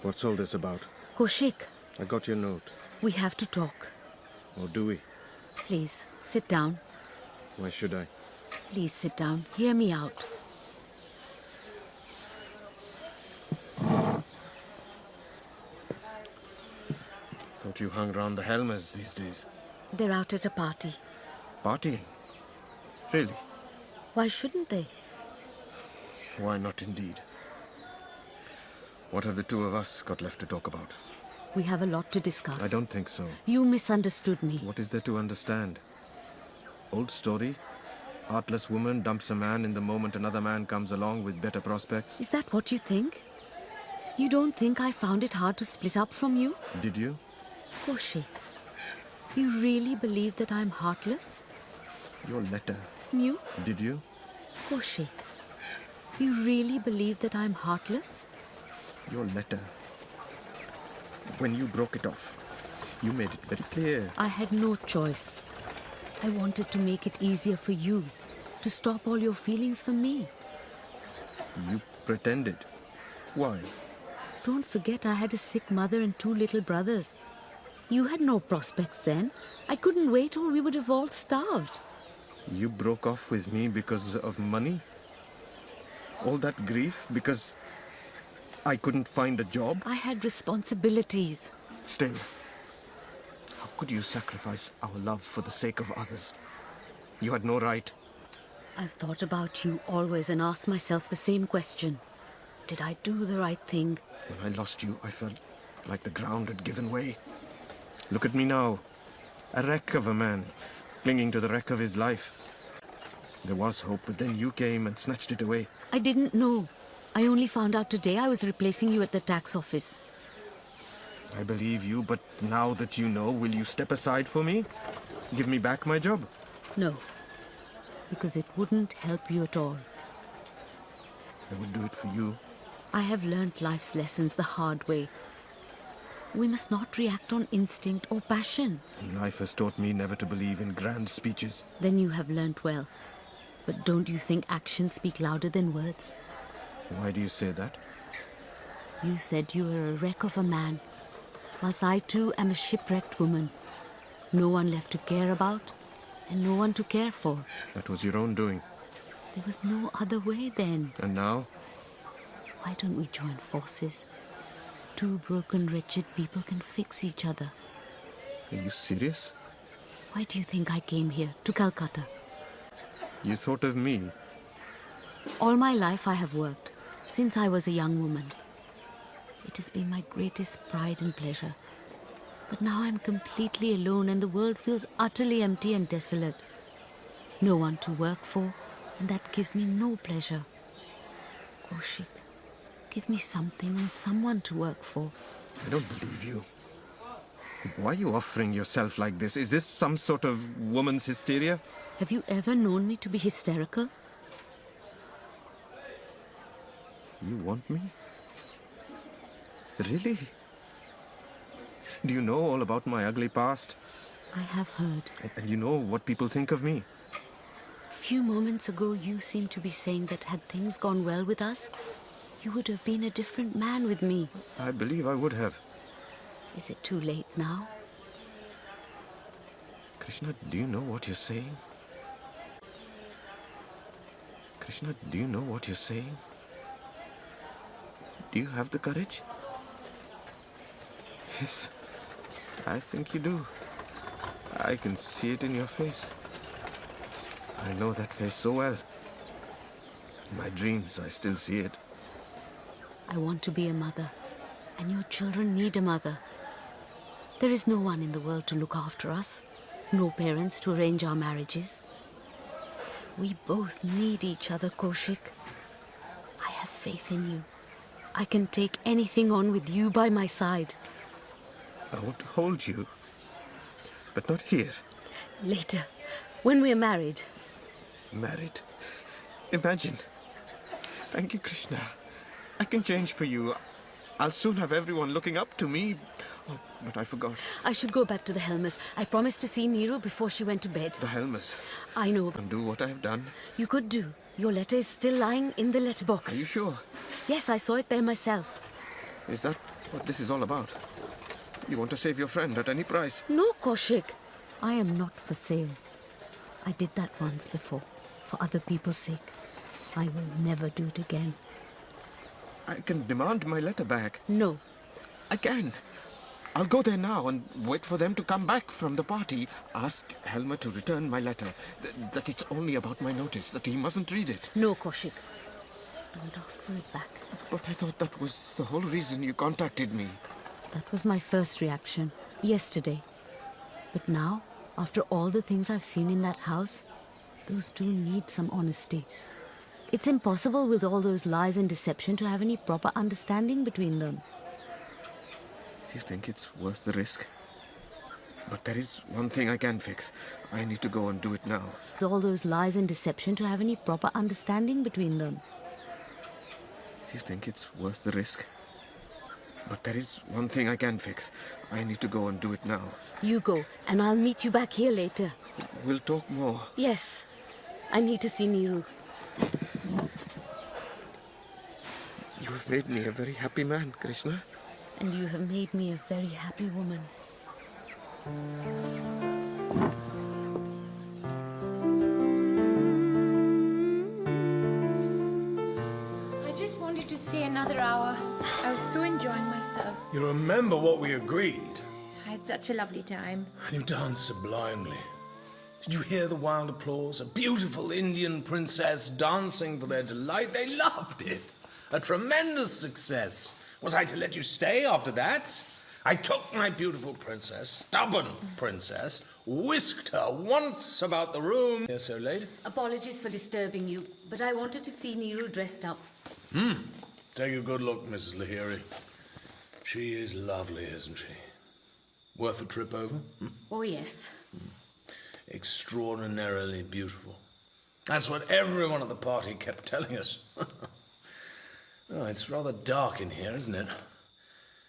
What's all this about? Kaushik, I got your note. we have to talk. Or do we? Please, sit down. Why should I? Please sit down. Hear me out. Thought you hung around the Helmers these days. They're out at a party. Partying? Really? Why shouldn't they? Why not indeed? What have the two of us got left to talk about? We have a lot to discuss. I don't think so. You misunderstood me. What is there to understand? Old story? Heartless woman dumps a man in the moment another man comes along with better prospects? Is that what you think? You don't think I found it hard to split up from you? Did you? Kaushik, you really believe that I'm heartless? Your letter. You? Did you? Kaushik, you really believe that I'm heartless? Your letter. When you broke it off, you made it very clear. I had no choice. I wanted to make it easier for you, to stop all your feelings for me. You pretended. Why? Don't forget I had a sick mother and 2 little brothers. You had no prospects then. I couldn't wait or we would have all starved. You broke off with me because of money? All that grief because I couldn't find a job? I had responsibilities. Still, how could you sacrifice our love for the sake of others? You had no right. I've thought about you always and asked myself the same question. Did I do the right thing? When I lost you, I felt like the ground had given way. Look at me now. A wreck of a man, clinging to the wreck of his life. There was hope, but then you came and snatched it away. I didn't know. I only found out today I was replacing you at the tax office. I believe you, but now that you know, will you step aside for me? Give me back my job? No, because it wouldn't help you at all. I would do it for you. I have learnt life's lessons the hard way. We must not react on instinct or passion. Life has taught me never to believe in grand speeches. Then you have learnt well. But don't you think actions speak louder than words? Why do you say that? You said you were a wreck of a man, whilst I too am a shipwrecked woman. No one left to care about, and no one to care for. That was your own doing. There was no other way then. And now? Why don't we join forces? Two broken, wretched people can fix each other. Are you serious? Why do you think I came here, to Calcutta? You thought of me? All my life I have worked, since I was a young woman. It has been my greatest pride and pleasure. But now I'm completely alone and the world feels utterly empty and desolate. No one to work for, and that gives me no pleasure. Kaushik, give me something and someone to work for. I don't believe you. Why are you offering yourself like this? Is this some sort of woman's hysteria? Have you ever known me to be hysterical? You want me? Really? Do you know all about my ugly past? I have heard. And you know what people think of me? A few moments ago you seemed to be saying that had things gone well with us, you would have been a different man with me. I believe I would have. Is it too late now? Krishna, do you know what you're saying? Krishna, do you know what you're saying? Do you have the courage? Yes, I think you do. I can see it in your face. I know that face so well. In my dreams, I still see it. I want to be a mother, and your children need a mother. There is no one in the world to look after us, no parents to arrange our marriages. We both need each other, Kaushik. I have faith in you. I can take anything on with you by my side. I want to hold you, but not here. Later, when we're married. Married. Imagine. Thank you, Krishna. I can change for you. I'll soon have everyone looking up to me. Oh, but I forgot. I should go back to the Helmers. I promised to see Neeru before she went to bed. The Helmers. I know. Undo what I have done. You could do. Your letter is still lying in the letterbox. Are you sure? Yes, I saw it there myself. Is that what this is all about? You want to save your friend at any price? No, Kaushik. I am not for sale. I did that once before, for other people's sake. I will never do it again. I can demand my letter back. No. I can. I'll go there now and wait for them to come back from the party. Ask Helmer to return my letter. That it's only about my notice, that he mustn't read it. No, Kaushik. Don't ask for it back. But I thought that was the whole reason you contacted me. That was my first reaction, yesterday. But now, after all the things I've seen in that house, those two need some honesty. It's impossible with all those lies and deception to have any proper understanding between them. If you think it's worth the risk. But there is one thing I can fix. I need to go and do it now. With all those lies and deception to have any proper understanding between them. If you think it's worth the risk. But there is one thing I can fix. I need to go and do it now. You go, and I'll meet you back here later. We'll talk more. Yes. I need to see Neeru. You have made me a very happy man, Krishna. And you have made me a very happy woman. I just wanted to stay another hour. I was so enjoying myself. You remember what we agreed? I had such a lovely time. You danced sublimely. Did you hear the wild applause? A beautiful Indian princess dancing for their delight. They loved it. A tremendous success. Was I to let you stay after that? I took my beautiful princess, stubborn princess, whisked her once about the room. You're so late. Apologies for disturbing you, but I wanted to see Neeru dressed up. Take a good look, Mrs. Lahiri. She is lovely, isn't she? Worth a trip over? Oh, yes. Extraordinarily beautiful. That's what everyone at the party kept telling us. Oh, it's rather dark in here, isn't it?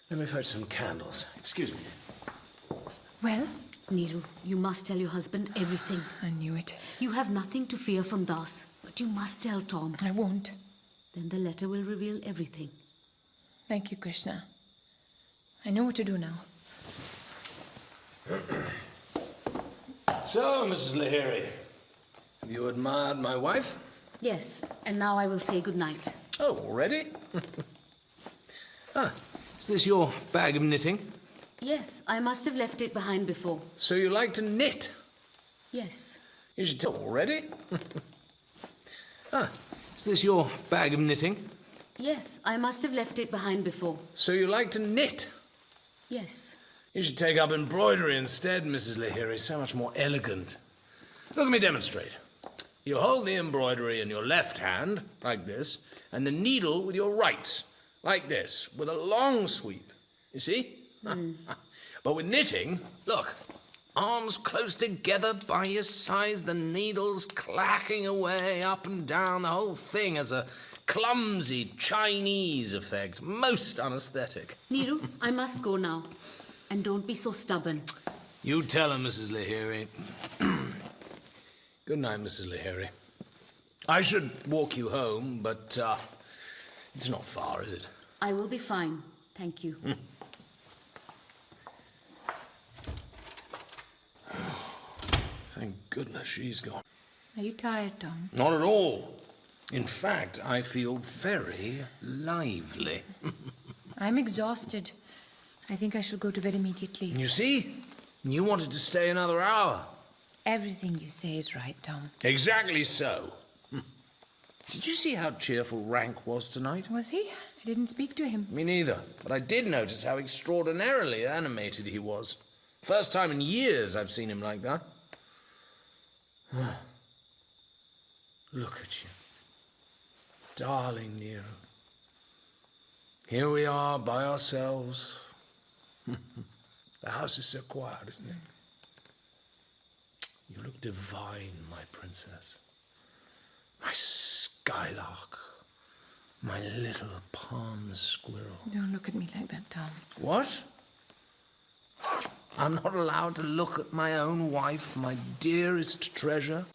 Let me fetch some candles. Excuse me. Well, Neeru, you must tell your husband everything. I knew it. You have nothing to fear from Das, but you must tell Tom. I won't. Then the letter will reveal everything. Thank you, Krishna. I know what to do now. So, Mrs. Lahiri, have you admired my wife? Yes, and now I will say good night. Oh, already? Is this your bag of knitting? Yes, I must have left it behind before. So you like to knit? Yes. You should tell already. Is this your bag of knitting? Yes, I must have left it behind before. So you like to knit? Yes. You should take up embroidery instead, Mrs. Lahiri. So much more elegant. Look at me demonstrate. You hold the embroidery in your left hand, like this, and the needle with your right, like this, with a long sweep. You see? But with knitting, look, arms close together by your sides, the needles clacking away up and down, the whole thing has a clumsy Chinese effect, most unaesthetic. Neeru, I must go now. And don't be so stubborn. You tell her, Mrs. Lahiri. Good night, Mrs. Lahiri. I should walk you home, but it's not far, is it? I will be fine. Thank you. Thank goodness she's gone. Are you tired, Tom? Not at all. In fact, I feel very lively. I'm exhausted. I think I shall go to bed immediately. You see? You wanted to stay another hour. Everything you say is right, Tom. Exactly so. Did you see how cheerful Rank was tonight? Was he? I didn't speak to him. Me neither. But I did notice how extraordinarily animated he was. First time in years I've seen him like that. Look at you. Darling Neeru. Here we are by ourselves. The house is so quiet, isn't it? You look divine, my princess. My skylark. My little palm squirrel. Don't look at me like that, Tom. What? I'm not allowed to look at my own wife, my dearest treasure.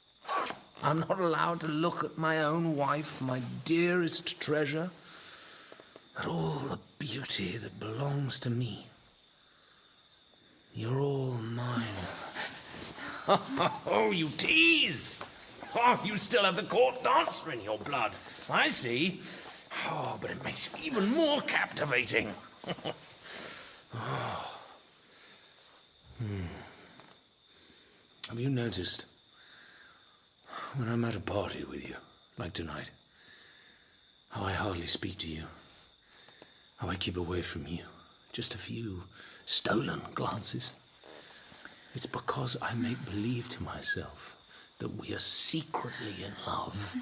I'm not allowed to look at my own wife, my dearest treasure. At all the beauty that belongs to me. You're all mine. Oh, you tease! Oh, you still have the court dancer in your blood. I see. Oh, but it makes it even more captivating. Have you noticed, when I'm at a party with you, like tonight, how I hardly speak to you, how I keep away from you, just a few stolen glances? It's because I make believe to myself that we are secretly in love,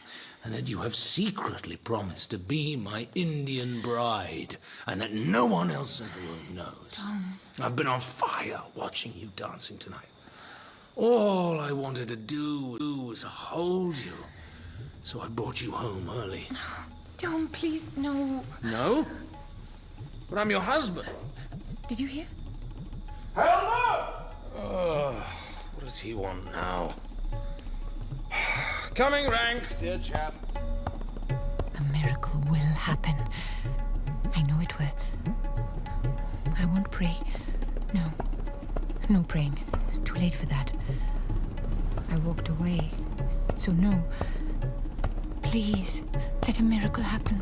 and that you have secretly promised to be my Indian bride, and that no one else in the room knows. Tom. I've been on fire watching you dancing tonight. All I wanted to do was hold you, so I brought you home early. Tom, please, no. No? But I'm your husband. Did you hear? Helmer! What does he want now? Coming, Rank, dear chap. A miracle will happen. I know it will. I won't pray. No. No praying. Too late for that. I walked away. So no. Please, let a miracle happen.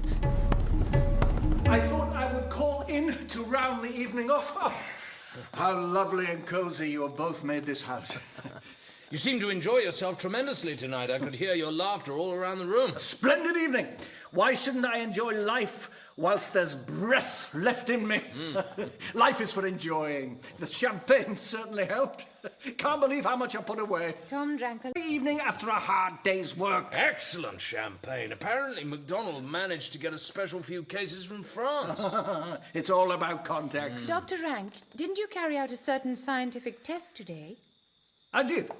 I thought I would call in to round the evening off. Oh, how lovely and cozy you have both made this house. You seem to enjoy yourself tremendously tonight. I could hear your laughter all around the room. Splendid evening. Why shouldn't I enjoy life whilst there's breath left in me? Life is for enjoying. The champagne certainly helped. Can't believe how much I put away. Tom drank a Evening after a hard day's work. Excellent champagne. Apparently MacDonald managed to get a special few cases from France. It's all about context. Dr. Rank, didn't you carry out a certain scientific test today? I did.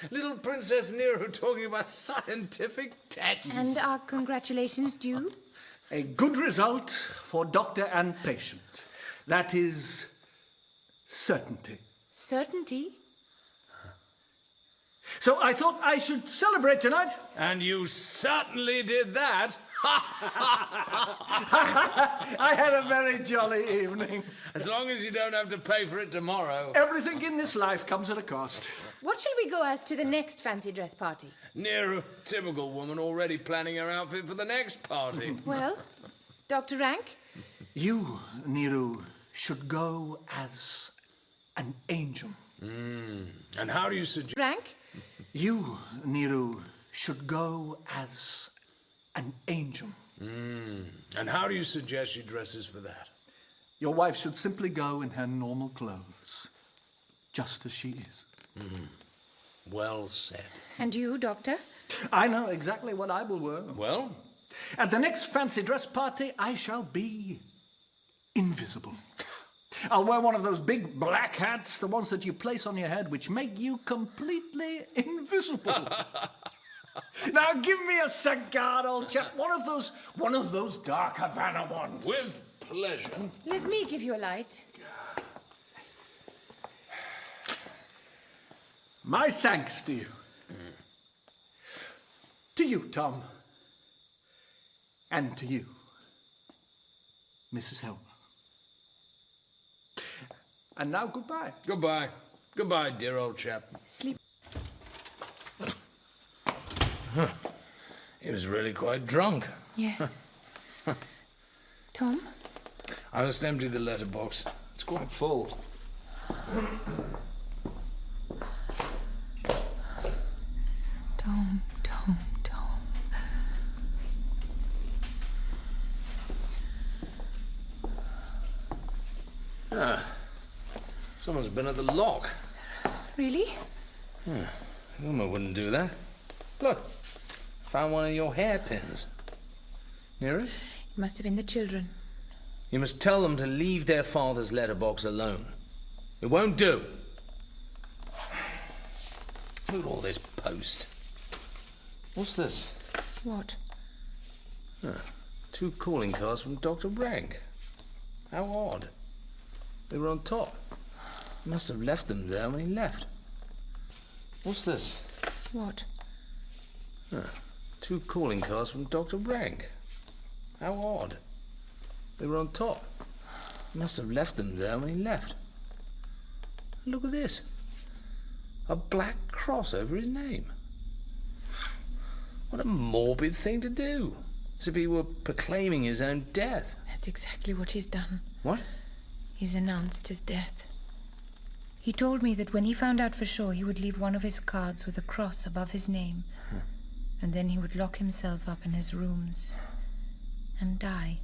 Little Princess Nero talking about scientific tests. And are congratulations due? A good result for doctor and patient. That is certainty. Certainty? So I thought I should celebrate tonight. And you certainly did that. I had a very jolly evening. As long as you don't have to pay for it tomorrow. Everything in this life comes at a cost. What shall we go as to the next fancy dress party? Nero, typical woman, already planning her outfit for the next party. Well, Dr. Rank? You, Nero, should go as an angel. And how do you suggest... Rank? You, Nero, should go as an angel. And how do you suggest she dresses for that? Your wife should simply go in her normal clothes, just as she is. Well said. And you, Doctor? I know exactly what I will wear. Well, At the next fancy dress party, I shall be invisible. I'll wear one of those big black hats, the ones that you place on your head, which make you completely invisible. Now give me a cigar, old chap. One of those dark Havana ones. with pleasure. Let me give you a light. My thanks to you. To you, Tom. And to you, Mrs. Helmer. And now goodbye. Goodbye. Goodbye, dear old chap. Sleep. He was really quite drunk. Yes. Tom? I must empty the letterbox. It's quite full. Tom. Someone's been at the lock. Really? Uma wouldn't do that. Look, found one of your hairpins. Near it? It must have been the children. You must tell them to leave their father's letterbox alone. It won't do. Look at all this post. What's this? What? 2 calling cards from Dr. Rank. How odd. They were on top. He must have left them there when he left. What's this? What? 2 calling cards from Dr. Rank. How odd. They were on top. He must have left them there when he left. Look at this. A black cross over his name. What a morbid thing to do. As if he were proclaiming his own death. That's exactly what he's done. What? He's announced his death. He told me that when he found out for sure, he would leave one of his cards with a cross above his name. And then he would lock himself up in his rooms and die.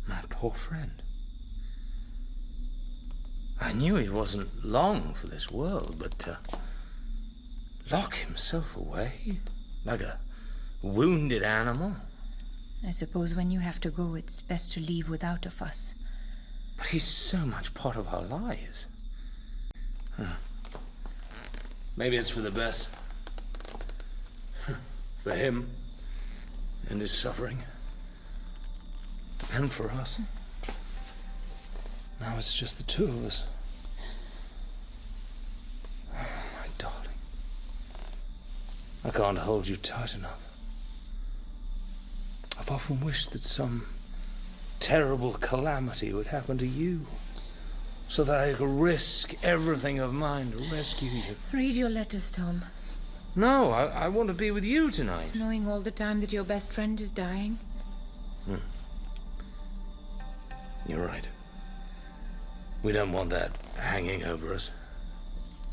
My poor friend. I knew he wasn't long for this world, but lock himself away like a wounded animal. I suppose when you have to go, it's best to leave without a fuss. But he's so much part of our lives. Maybe it's for the best. For him and his suffering. And for us. Now it's just the 2 of us. Oh, my darling. I can't hold you tight enough. I've often wished that some terrible calamity would happen to you, so that I could risk everything of mine to rescue you. Read your letters, Tom. No, I want to be with you tonight. Knowing all the time that your best friend is dying. You're right. We don't want that hanging over us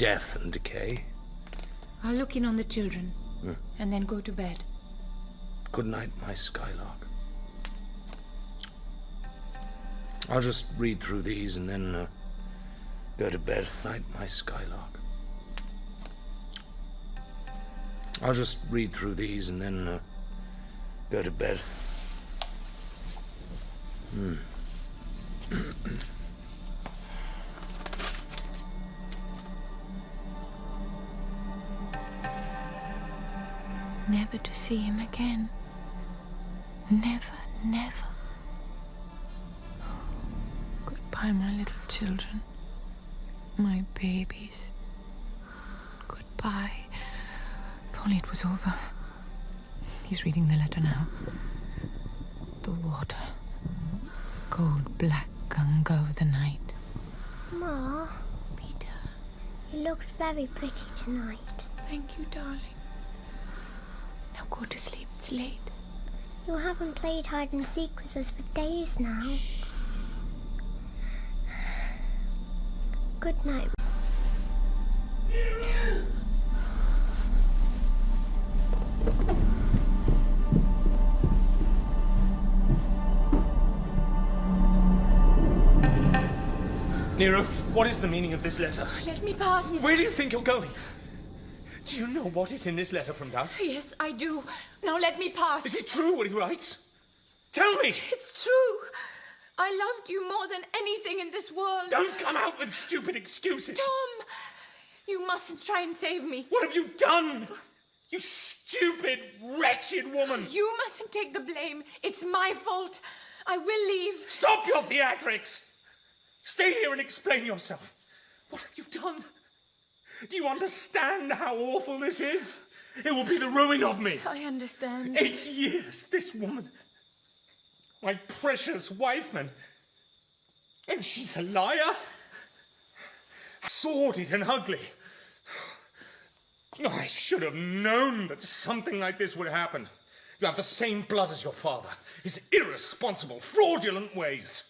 death and decay. I'll look in on the children and then go to bed. Good night, my skylark. I'll just read through these and then go to bed. Night, my skylark. I'll just read through these and then go to bed. Never to see him again. Never, never. Goodbye, my little children. My babies. Goodbye. If only it was over. He's reading the letter now. The water. Cold black Ganga of the night. Ma, Peter. you looked very pretty tonight. Thank you, darling. Now go to sleep. It's late. You haven't played hide and seek with us for days now. Good night. Nero, what is the meaning of this letter? Let me pass. Where do you think you're going? Do you know what is in this letter from Das? Yes, I do. Now let me pass. Is it true what he writes? Tell me! It's true. I loved you more than anything in this world. Don't come out with stupid excuses! Tom! You mustn't try and save me. What have you done? You stupid, wretched woman! You mustn't take the blame. It's my fault. I will leave. Stop your theatrics! Stay here and explain yourself. What have you done? Do you understand how awful this is? It will be the ruin of me. I understand. 8 years, this woman. My precious wife, and she's a liar? Sordid and ugly. I should have known that something like this would happen. You have the same blood as your father, his irresponsible, fraudulent ways.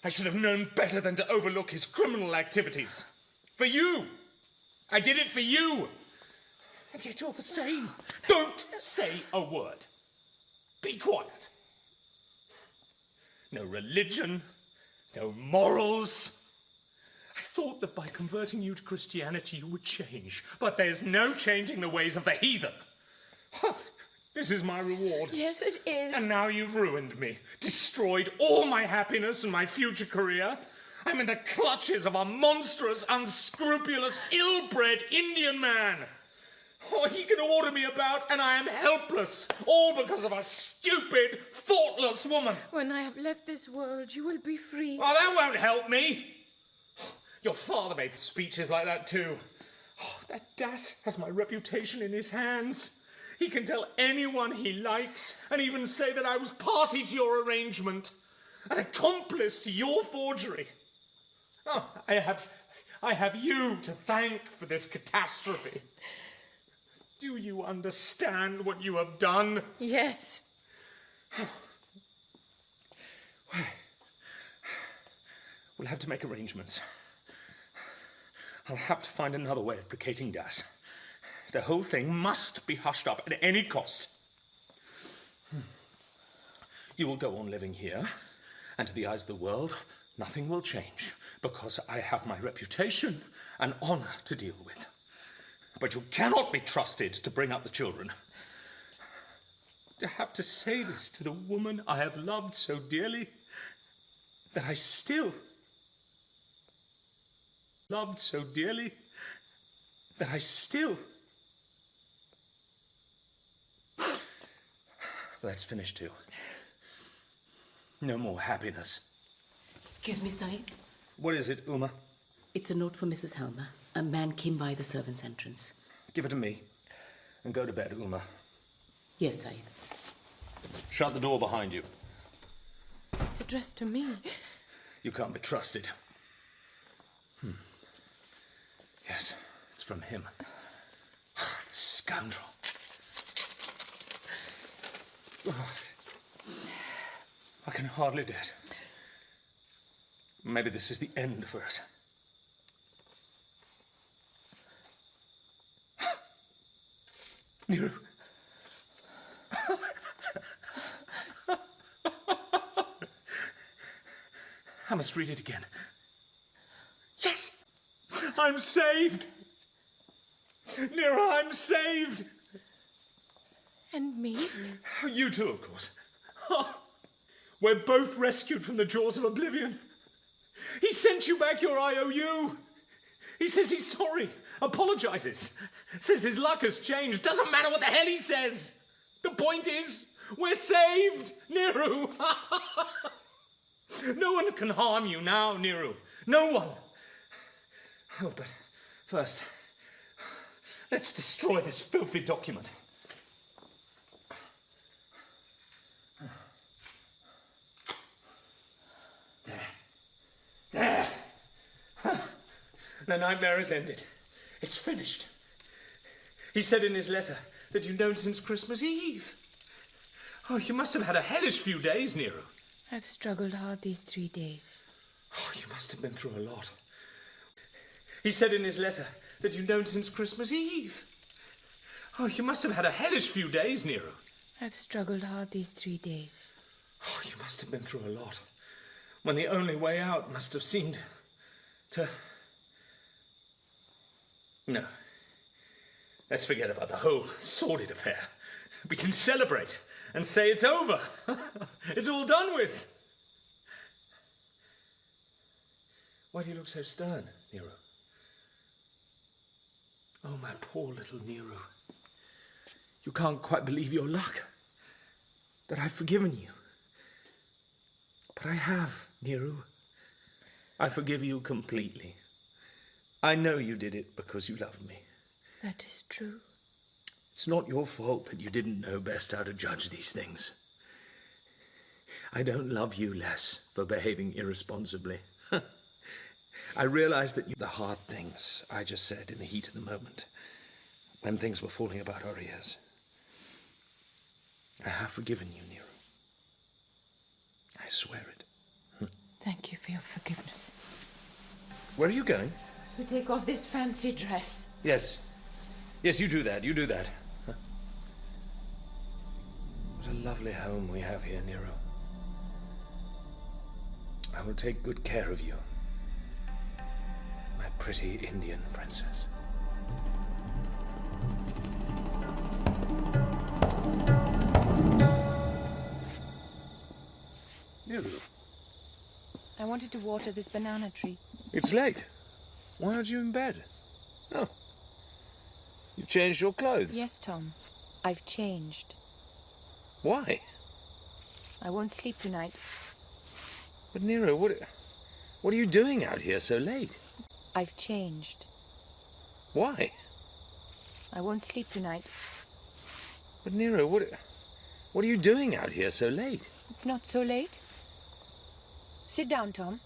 I should have known better than to overlook his criminal activities. For you. I did it for you. And yet you're the same. Don't say a word. Be quiet. No religion, no morals. I thought that by converting you to Christianity you would change, but there's no changing the ways of the heathen. This is my reward. Yes, it is. And now you've ruined me, destroyed all my happiness and my future career. I'm in the clutches of a monstrous, unscrupulous, ill-bred Indian man. Oh, he can order me about, and I am helpless, all because of a stupid, thoughtless woman. When I have left this world, you will be free. Oh, that won't help me. Your father made speeches like that too. Oh, that Das has my reputation in his hands. He can tell anyone he likes, and even say that I was party to your arrangement, an accomplice to your forgery. Oh, I have you to thank for this catastrophe. Do you understand what you have done? Yes. We'll have to make arrangements. I'll have to find another way of placating Das. The whole thing must be hushed up at any cost. You will go on living here, and to the eyes of the world, nothing will change, because I have my reputation and honor to deal with. But you cannot be trusted to bring up the children. To have to say this to the woman I have loved so dearly, that I still loved so dearly, that I still... Let's finish too. No more happiness. Excuse me, Sahib. What is it, Uma? It's a note for Mrs. Helmer. A man came by the servants' entrance. Give it to me. And go to bed, Uma. Yes, Sahib. Shut the door behind you. It's addressed to me. You can't be trusted. Yes, it's from him. The scoundrel. I can hardly dare it. Maybe this is the end for us. Niru. I must read it again. Yes! I'm saved! Niru, I'm saved! And me? You too, of course. Oh, we're both rescued from the jaws of oblivion. He sent you back your IOU. He says he's sorry, apologizes, says his luck has changed. Doesn't matter what the hell he says. The point is, we're saved, Niru. No one can harm you now, Niru. No one. Oh, but first, let's destroy this filthy document. There. The nightmare has ended. It's finished. He said in his letter that you'd known since Christmas Eve. Oh, you must have had a hellish few days, Niru. I've struggled hard these 3 days. Oh, you must have been through a lot. He said in his letter that you'd known since Christmas Eve. Oh, you must have had a hellish few days, Niru. I've struggled hard these 3 days. Oh, you must have been through a lot. When the only way out must have seemed to... No. Let's forget about the whole sordid affair. We can celebrate and say it's over. It's all done with. Why do you look so stern, Niru? Oh, my poor little Niru. You can't quite believe your luck. That I've forgiven you. But I have, Niru. I forgive you completely. I know you did it because you love me. That is true. It's not your fault that you didn't know best how to judge these things. I don't love you less for behaving irresponsibly. I realize that the hard things I just said in the heat of the moment, when things were falling about our ears. I have forgiven you, Niru. I swear it. Thank you for your forgiveness. Where are you going? To take off this fancy dress. Yes. Yes, you do that. You do that. What a lovely home we have here, Niru. I will take good care of you, my pretty Indian princess. Niru, I wanted to water this banana tree. it's late. Why aren't you in bed? Oh. You've changed your clothes? Yes, Tom. I've changed. Why? I won't sleep tonight. But Niru, what are you doing out here so late? I've changed. Why? I won't sleep tonight. But Niru, what are you doing out here so late? It's not so late. Sit down, Tom.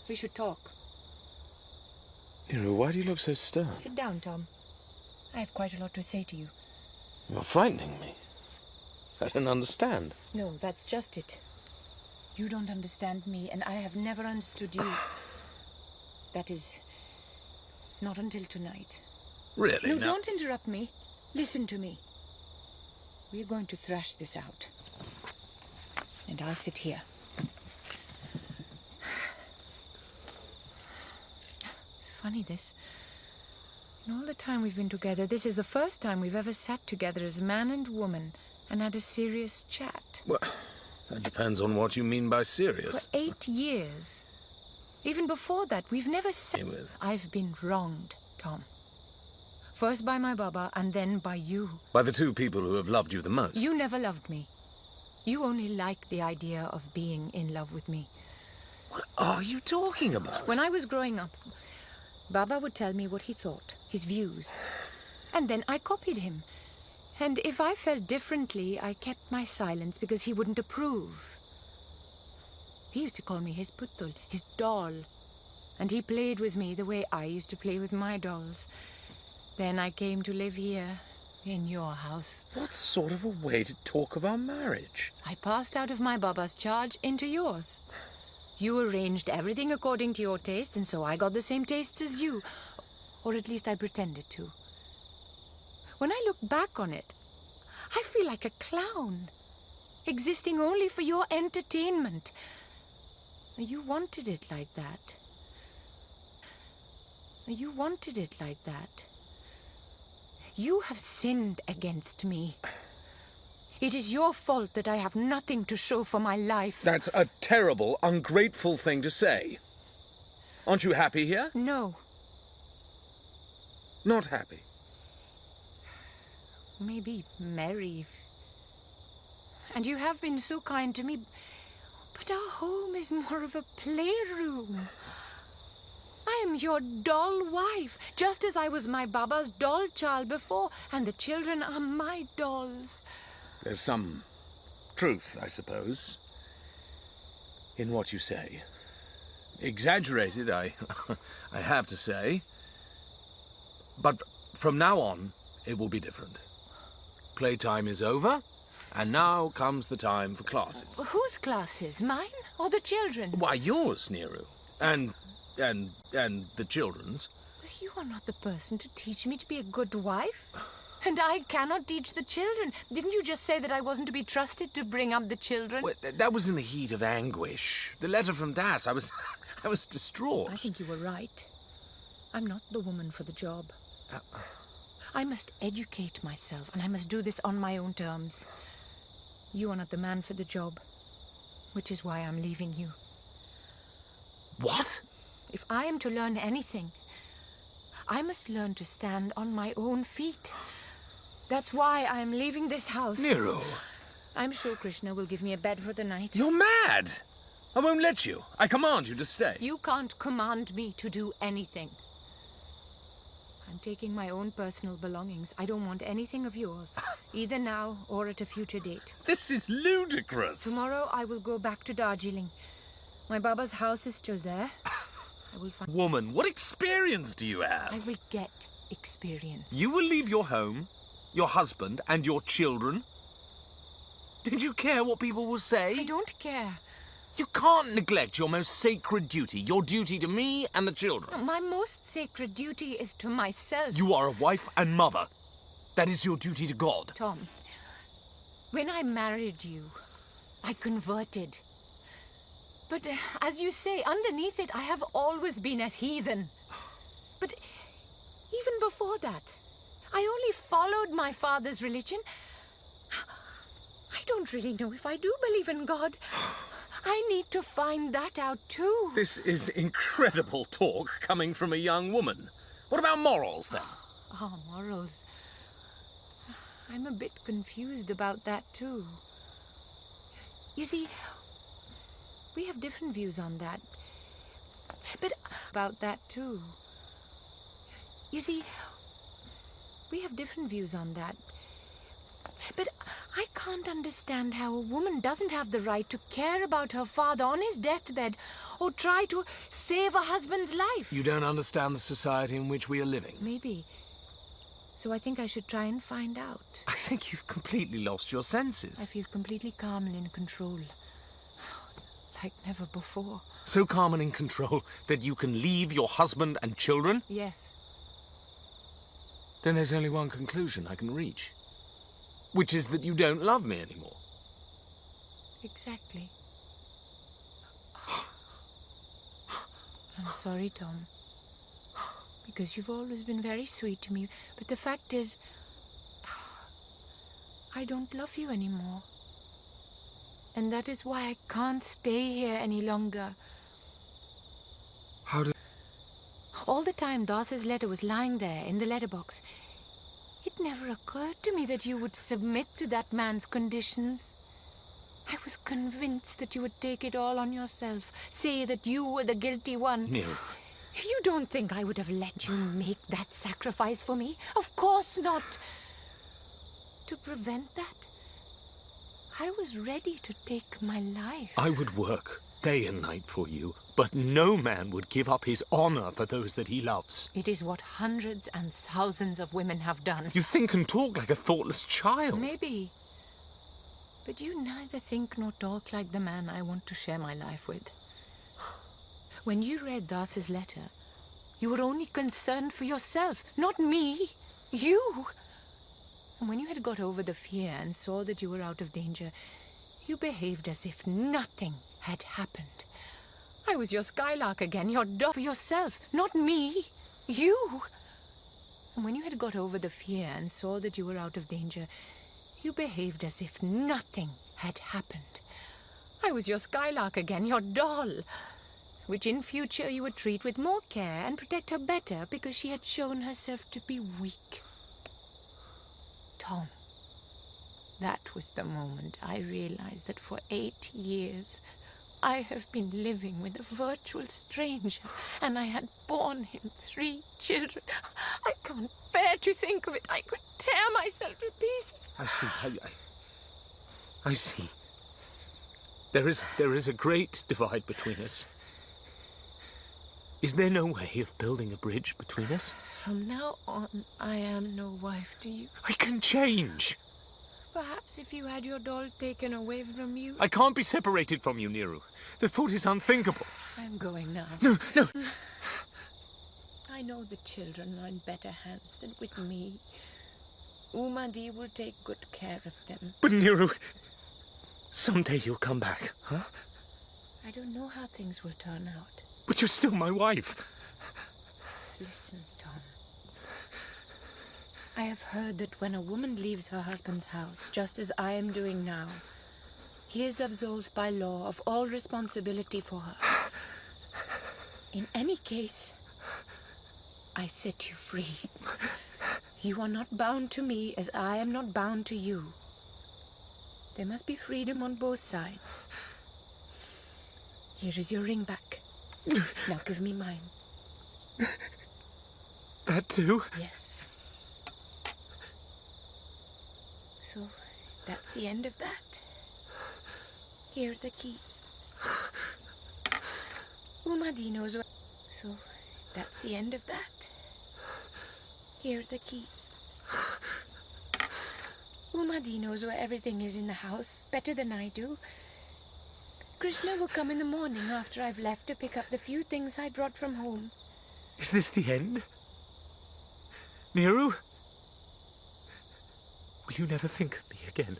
We should talk. Niru, why do you look so stern? Sit down, Tom. I have quite a lot to say to you. You're frightening me. I don't understand. No, that's just it. You don't understand me, and I have never understood you. That is, not until tonight. Really? No, don't interrupt me. Listen to me. We're going to thrash this out. And I'll sit here. It's funny, this. In all the time we've been together, this is the first time we've ever sat together as man and woman and had a serious chat. Well, that depends on what you mean by For serious. 8 years. Even before that, we've never sat... With. I've been wronged, Tom. First by my Baba, and then by you. By the two people who have loved you the most. You never loved me. You only liked the idea of being in love with me. What are you talking about? When I was growing up, Baba would tell me what he thought, his views. And then I copied him. And if I felt differently, I kept my silence because he wouldn't approve. He used to call me his putul, his doll. And he played with me the way I used to play with my dolls. Then I came to live here, in your house. What sort of a way to talk of our marriage? I passed out of my Baba's charge into yours. You arranged everything according to your taste, and so I got the same tastes as you. Or at least I pretended to. When I look back on it, I feel like a clown, existing only for your entertainment. You wanted it like that. You wanted it like that. You have sinned against me. It is your fault that I have nothing to show for my life. That's a terrible, ungrateful thing to say. Aren't you happy here? No, Not happy. maybe merry. And you have been so kind to me, but our home is more of a playroom. I am your doll wife, just as I was my Baba's doll child before, and the children are my dolls. There's some truth, I suppose, in what you say. Exaggerated, I have to say. But from now on, it will be different. Playtime is over, and now comes the time for classes. Whose classes? Mine or the children's? Why, yours, Neru. And the children's. You are not the person to teach me to be a good wife. And I cannot teach the children. Didn't you just say that I wasn't to be trusted to bring up the children? Well, that was in the heat of anguish. The letter from Das, I was distraught. I think you were right. I'm not the woman for the job. I must educate myself, and I must do this on my own terms. You are not the man for the job, which is why I'm leaving you. What? If I am to learn anything, I must learn to stand on my own feet. That's why I'm leaving this house. Neru. I'm sure Krishna will give me a bed for the night. You're mad! I won't let you. I command you to stay. You can't command me to do anything. I'm taking my own personal belongings. I don't want anything of yours, either now or at a future date. This is ludicrous. Tomorrow I will go back to Darjeeling. My Baba's house is still there. I will find... Woman, what experience do you have? I will get experience. You will leave your home, your husband, and your children? Did you care what people will say? I don't care. You can't neglect your most sacred duty, your duty to me and the children. My most sacred duty is to myself. You are a wife and mother. That is your duty to God. Tom, when I married you, I converted. But as you say, underneath it, I have always been a heathen. But even before that, I only followed my father's religion. I don't really know if I do believe in God. I need to find that out too. This is incredible talk coming from a young woman. What about morals, then? Ah, morals. I'm a bit confused about that too. You see, we have different views on that. But about that too. You see, we have different views on that. But I can't understand how a woman doesn't have the right to care about her father on his deathbed or try to save a husband's life. You don't understand the society in which we are living. Maybe. So I think I should try and find out. I think you've completely lost your senses. I feel completely calm and in control. Like never before. So calm and in control that you can leave your husband and children? Yes. Then there's only one conclusion I can reach. Which is that you don't love me anymore. Exactly. I'm sorry, Tom. Because you've always been very sweet to me. But the fact is, I don't love you anymore. And that is why I can't stay here any longer. How did... All the time Das's letter was lying there in the letterbox, it never occurred to me that you would submit to that man's conditions. I was convinced that you would take it all on yourself, say that you were the guilty one. Neru. You don't think I would have let you make that sacrifice for me? Of course not. To prevent that, I was ready to take my life. I would work day and night for you, but no man would give up his honor for those that he loves. It is what hundreds and thousands of women have done. You think and talk like a thoughtless child. Maybe. But you neither think nor talk like the man I want to share my life with. When you read Das's letter, you were only concerned for yourself, not me. You. When you had got over the fear and saw that you were out of danger, you behaved as if nothing had happened. I was your skylark again, your dog for yourself, not me. You. And when you had got over the fear and saw that you were out of danger, you behaved as if nothing had happened. I was your skylark again, your doll, which in future you would treat with more care and protect her better because she had shown herself to be weak. Tom, that was the moment I realized that for 8 years I have been living with a virtual stranger, and I had borne him 3 children. I can't bear to think of it. I could tear myself to pieces. I see. I see. There is a great divide between us. Is there no way of building a bridge between us? From now on, I am no wife to you. I can change. Perhaps if you had your doll taken away from you. I can't be separated from you, Niru. The thought is unthinkable. I'm going now. No, no. I know the children are in better hands than with me. Umadi will take good care of them. But Niru, someday you'll come back, huh? I don't know how things will turn out. But you're still my wife. Listen, Tom. I have heard that when a woman leaves her husband's house, just as I am doing now, he is absolved by law of all responsibility for her. In any case, I set you free. You are not bound to me as I am not bound to you. There must be freedom on both sides. Here is your ring back. Now give me mine. That too? Yes. So, that's the end of that. Here are the keys. Umadi knows where... So, that's the end of that. Here are the keys. Umadi knows where everything is in the house better than I do. Krishna will come in the morning after I've left to pick up the few things I brought from home. Is this the end? Niru? Will you never think of me again?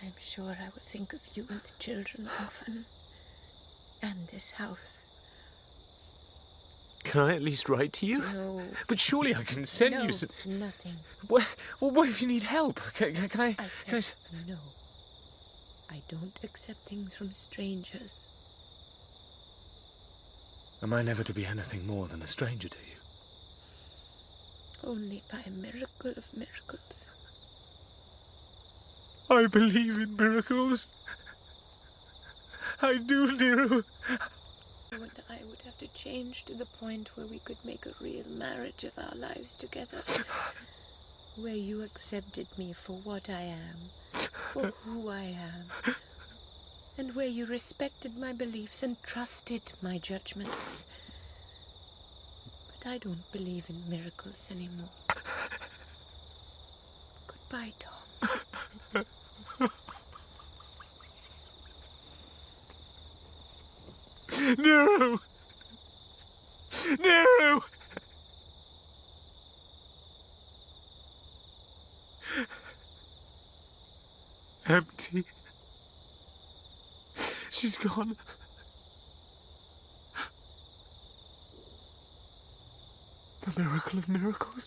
I'm sure I will think of you and the children often. And this house. Can I at least write to you? No. But surely I can send No, you some... nothing. Well, what if you need help? Can I... I can I... said no. I don't accept things from strangers. Am I never to be anything more than a stranger to you? Only by a miracle of miracles. I believe in miracles. I do, Niru. You and I would have to change to the point where we could make a real marriage of our lives together. Where you accepted me for what I am, for who I am. And where you respected my beliefs and trusted my judgments. But I don't believe in miracles anymore. Goodbye, Tom. No! No! Empty. She's gone. The miracle of miracles.